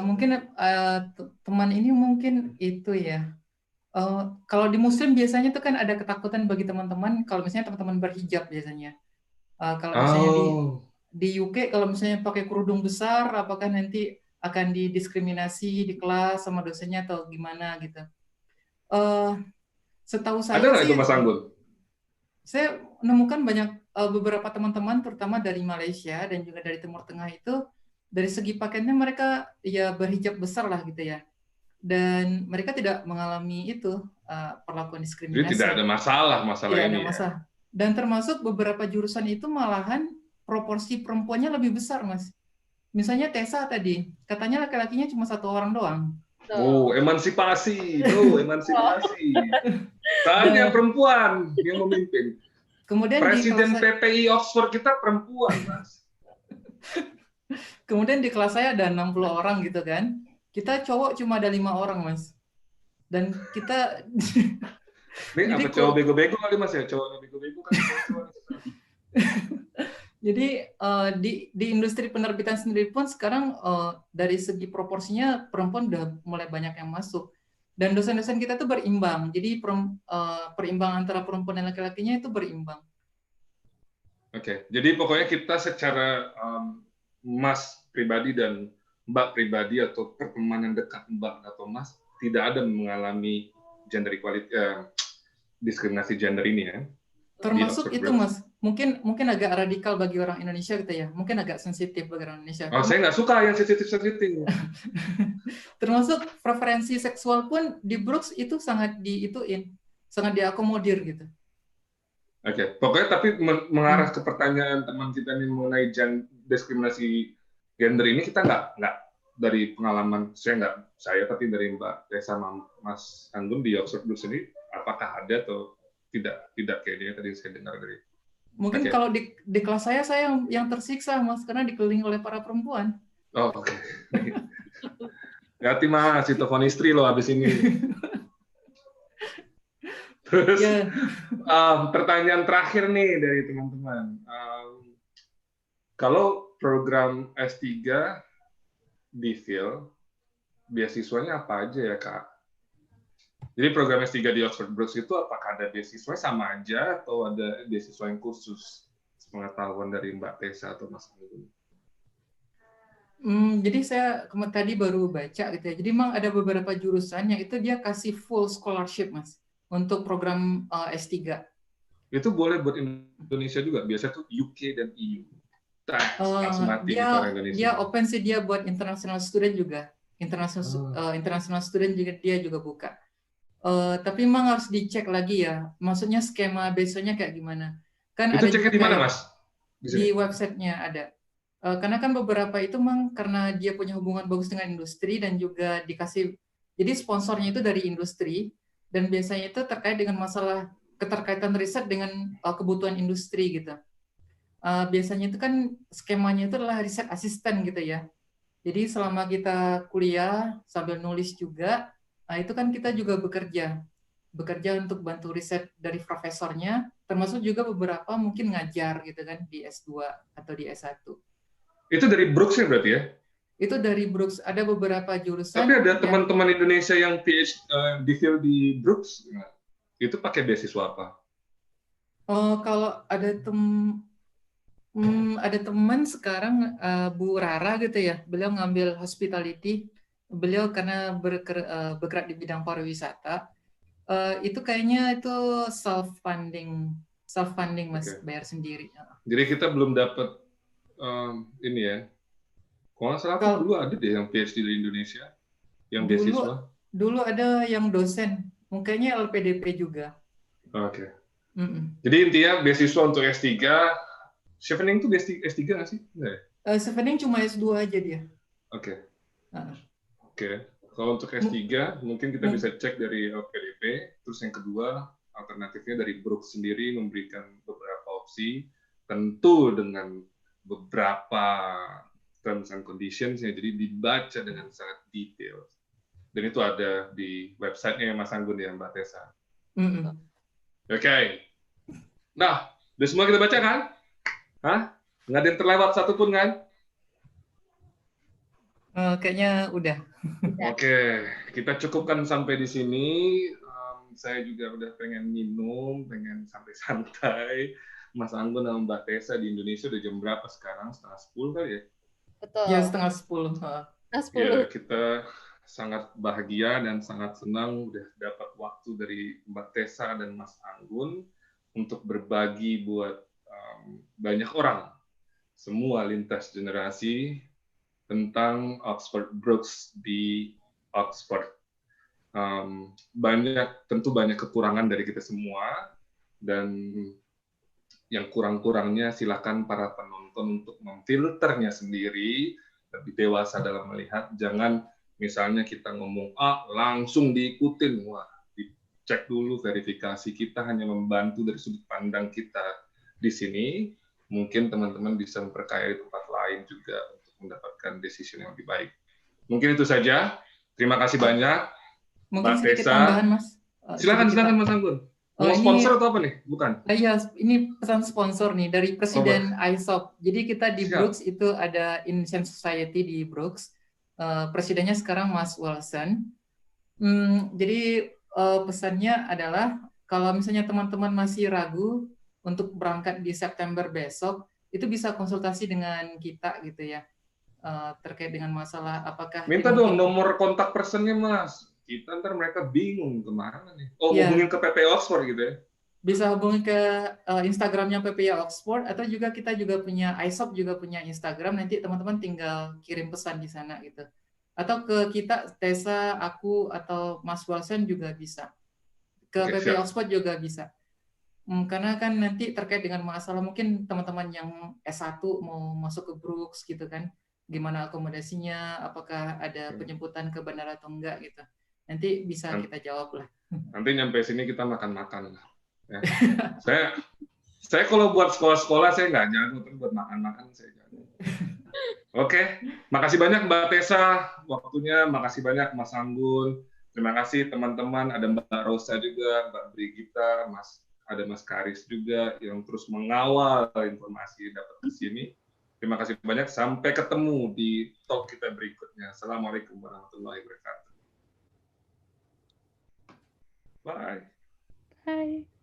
mungkin teman ini mungkin itu ya. Kalau di Muslim biasanya tuh kan ada ketakutan bagi teman-teman kalau misalnya teman-teman berhijab biasanya. Kalau misalnya di UK kalau misalnya pakai kerudung besar, apakah nanti akan didiskriminasi di kelas sama dosennya atau gimana gitu? Setahu Ada saya nggak itu sih, Mas Anggun? saya menemukan banyak beberapa teman-teman, terutama dari Malaysia dan juga dari Timur Tengah itu dari segi pakaiannya mereka ya berhijab besar lah gitu ya. Dan mereka tidak mengalami itu perlakuan diskriminasi. Jadi tidak ada masalah Tidak ini ada masalah. Ya. Dan termasuk beberapa jurusan itu malahan proporsi perempuannya lebih besar, Mas. Misalnya Tessa tadi, katanya laki-lakinya cuma 1 orang doang. Oh, emansipasi, emansipasi. Tanya perempuan yang memimpin. Kemudian Presiden PPI Oxford kita perempuan, Mas. Kemudian di kelas saya ada 60 orang gitu kan. Kita cowok cuma ada 5 orang, Mas. Dan kita ini apa cowok bego-bego kali Mas ya? Cowok bego-bego kan cowok. Jadi di industri penerbitan sendiri pun sekarang dari segi proporsinya perempuan udah mulai banyak yang masuk. Dan dosen-dosen kita tuh berimbang. Jadi perimbang antara perempuan dan laki-lakinya itu berimbang. Oke, jadi pokoknya kita secara Mas pribadi dan Mbak pribadi atau pertemanan dekat Mbak atau Mas tidak ada mengalami gender equality, diskriminasi gender ini ya? Termasuk itu Mas, mungkin agak radikal bagi orang Indonesia gitu ya, mungkin agak sensitif bagi orang Indonesia. Oh, saya nggak suka yang sensitif-sensitif. Termasuk preferensi seksual pun di Brooks itu sangat sangat diakomodir gitu. Oke, pokoknya tapi mengarah ke pertanyaan teman kita ini mengenai diskriminasi gender ini kita nggak dari pengalaman saya tapi dari Mbak Tessa sama Mas Anggun di Oxford Brooks ini apakah ada atau tidak kayak dia tadi saya dengar dari. Mungkin kalau di kelas saya yang tersiksa Mas karena dikelilingi oleh para perempuan. Oh oke. Hati Mas, itu telepon istri loh habis ini. Terus pertanyaan terakhir nih dari teman-teman. Kalau program S3 di Phil, beasiswanya apa aja ya Kak? Jadi program S3 di Oxford Brooks itu apakah ada beasiswa sama aja atau ada beasiswa yang khusus? Pengetahuan dari Mbak Tessa atau Mas Anggun? Jadi saya tadi baru baca gitu ya. Jadi memang ada beberapa jurusan yang itu dia kasih full scholarship Mas untuk program S3. Itu boleh buat Indonesia juga. Biasanya tuh UK dan EU. Dia open sih dia buat international student juga. International student juga dia juga buka. Tapi memang harus dicek lagi ya. Maksudnya skema besonya kayak gimana? Kan itu ada ceknya di mana Mas? Di websitenya ada. Karena kan beberapa itu memang karena dia punya hubungan bagus dengan industri dan juga dikasih, jadi sponsornya itu dari industri dan biasanya itu terkait dengan masalah keterkaitan riset dengan kebutuhan industri gitu. Biasanya itu kan skemanya itu adalah riset asisten gitu ya. Jadi selama kita kuliah sambil nulis juga, itu kan kita juga bekerja untuk bantu riset dari profesornya, termasuk juga beberapa mungkin ngajar gitu kan di S2 atau di S1. Itu dari Brooks ya berarti ya? Itu dari Brooks, ada beberapa jurusan. Tapi ada teman-teman Indonesia yang PhD di Brooks, itu pakai beasiswa apa? Kalau ada teman sekarang Bu Rara gitu ya, beliau ngambil hospitality, beliau karena bergerak di bidang pariwisata, itu kayaknya itu self funding Mas, bayar sendiri. Jadi kita belum dapat ini ya. Kalau nggak salah dulu ada deh yang PhD di Indonesia, yang beasiswa. Dulu ada yang dosen, mukanya LPDP juga. Oke. Mm-mm. Jadi intinya beasiswa untuk S3, Chevening tuh S3 nggak sih? Nggak ya? Chevening cuma S2 aja dia. Oke. Uh, Oke. Kalau untuk S3, mungkin kita mu- bisa cek dari LPDP. Terus yang kedua, alternatifnya dari Brooks sendiri memberikan beberapa opsi, tentu dengan beberapa terms and conditions-nya, jadi dibaca dengan sangat detail. Dan itu ada di website-nya Mas Anggun ya, Mbak Tessa. mm-mm. Oke. Nah, udah semua kita baca kan? Hah? Nggak ada yang terlewat satupun kan? Kayaknya udah. Oke, kita cukupkan sampai di sini. Saya juga udah pengen minum, pengen santai-santai. Mas Anggun sama Mbak Tessa di Indonesia udah jam berapa sekarang? 9:30 kali ya? Betul. Ya 9:30. Ya, kita sangat bahagia dan sangat senang udah dapat waktu dari Mbak Tessa dan Mas Anggun untuk berbagi buat banyak orang, semua lintas generasi, tentang Oxford Brookes di Oxford. Tentu banyak kekurangan dari kita semua, dan yang kurang-kurangnya silakan para penonton untuk memfilternya sendiri, lebih dewasa dalam melihat. Jangan misalnya kita ngomong A langsung diikutin, wah dicek dulu verifikasi. Kita hanya membantu dari sudut pandang kita di sini. Mungkin teman-teman bisa memperkaya di tempat lain juga untuk mendapatkan decision yang lebih baik. Mungkin itu saja. Terima kasih banyak. Mungkin Mbak sedikit Tessa. tambahan, Mas. Silakan Mas Anggun. Mau sponsor atau apa nih? Bukan? Iya, ini pesan sponsor nih dari Presiden ISOP. Jadi kita di Brooks itu ada Insight Society di Brooks. Presidennya sekarang Mas Wilson. Jadi pesannya adalah kalau misalnya teman-teman masih ragu untuk berangkat di September besok, itu bisa konsultasi dengan kita gitu ya, terkait dengan masalah apakah minta dong nomor kontak personnya Mas. Kita ntar mereka bingung kemana nih. Oh, ya, hubungin ke PPI Oxford gitu ya? Bisa hubungi ke Instagramnya PPI Oxford, atau juga kita juga punya ISOP juga punya Instagram. Nanti teman-teman tinggal kirim pesan di sana gitu. Atau ke kita, Tessa, aku, atau Mas Wilson juga bisa. Ke PPI Oxford juga bisa. Karena kan nanti terkait dengan masalah mungkin teman-teman yang S1 mau masuk ke Brooks gitu kan, gimana akomodasinya, apakah ada penjemputan ke bandara atau enggak gitu. Nanti bisa kita jawab lah. Nanti nyampe sini kita makan-makan lah. Ya. saya kalau buat sekolah-sekolah saya nggak jago, tapi buat makan-makan saya jago. Oke, makasih banyak Mbak Tessa waktunya, makasih banyak Mas Anggun, terima kasih teman-teman, ada Mbak Rosa juga, Mbak Brigita, ada Mas Karis juga yang terus mengawal informasi dapat di sini. Terima kasih banyak, sampai ketemu di talk kita berikutnya. Assalamualaikum warahmatullahi wabarakatuh. Bye. Bye.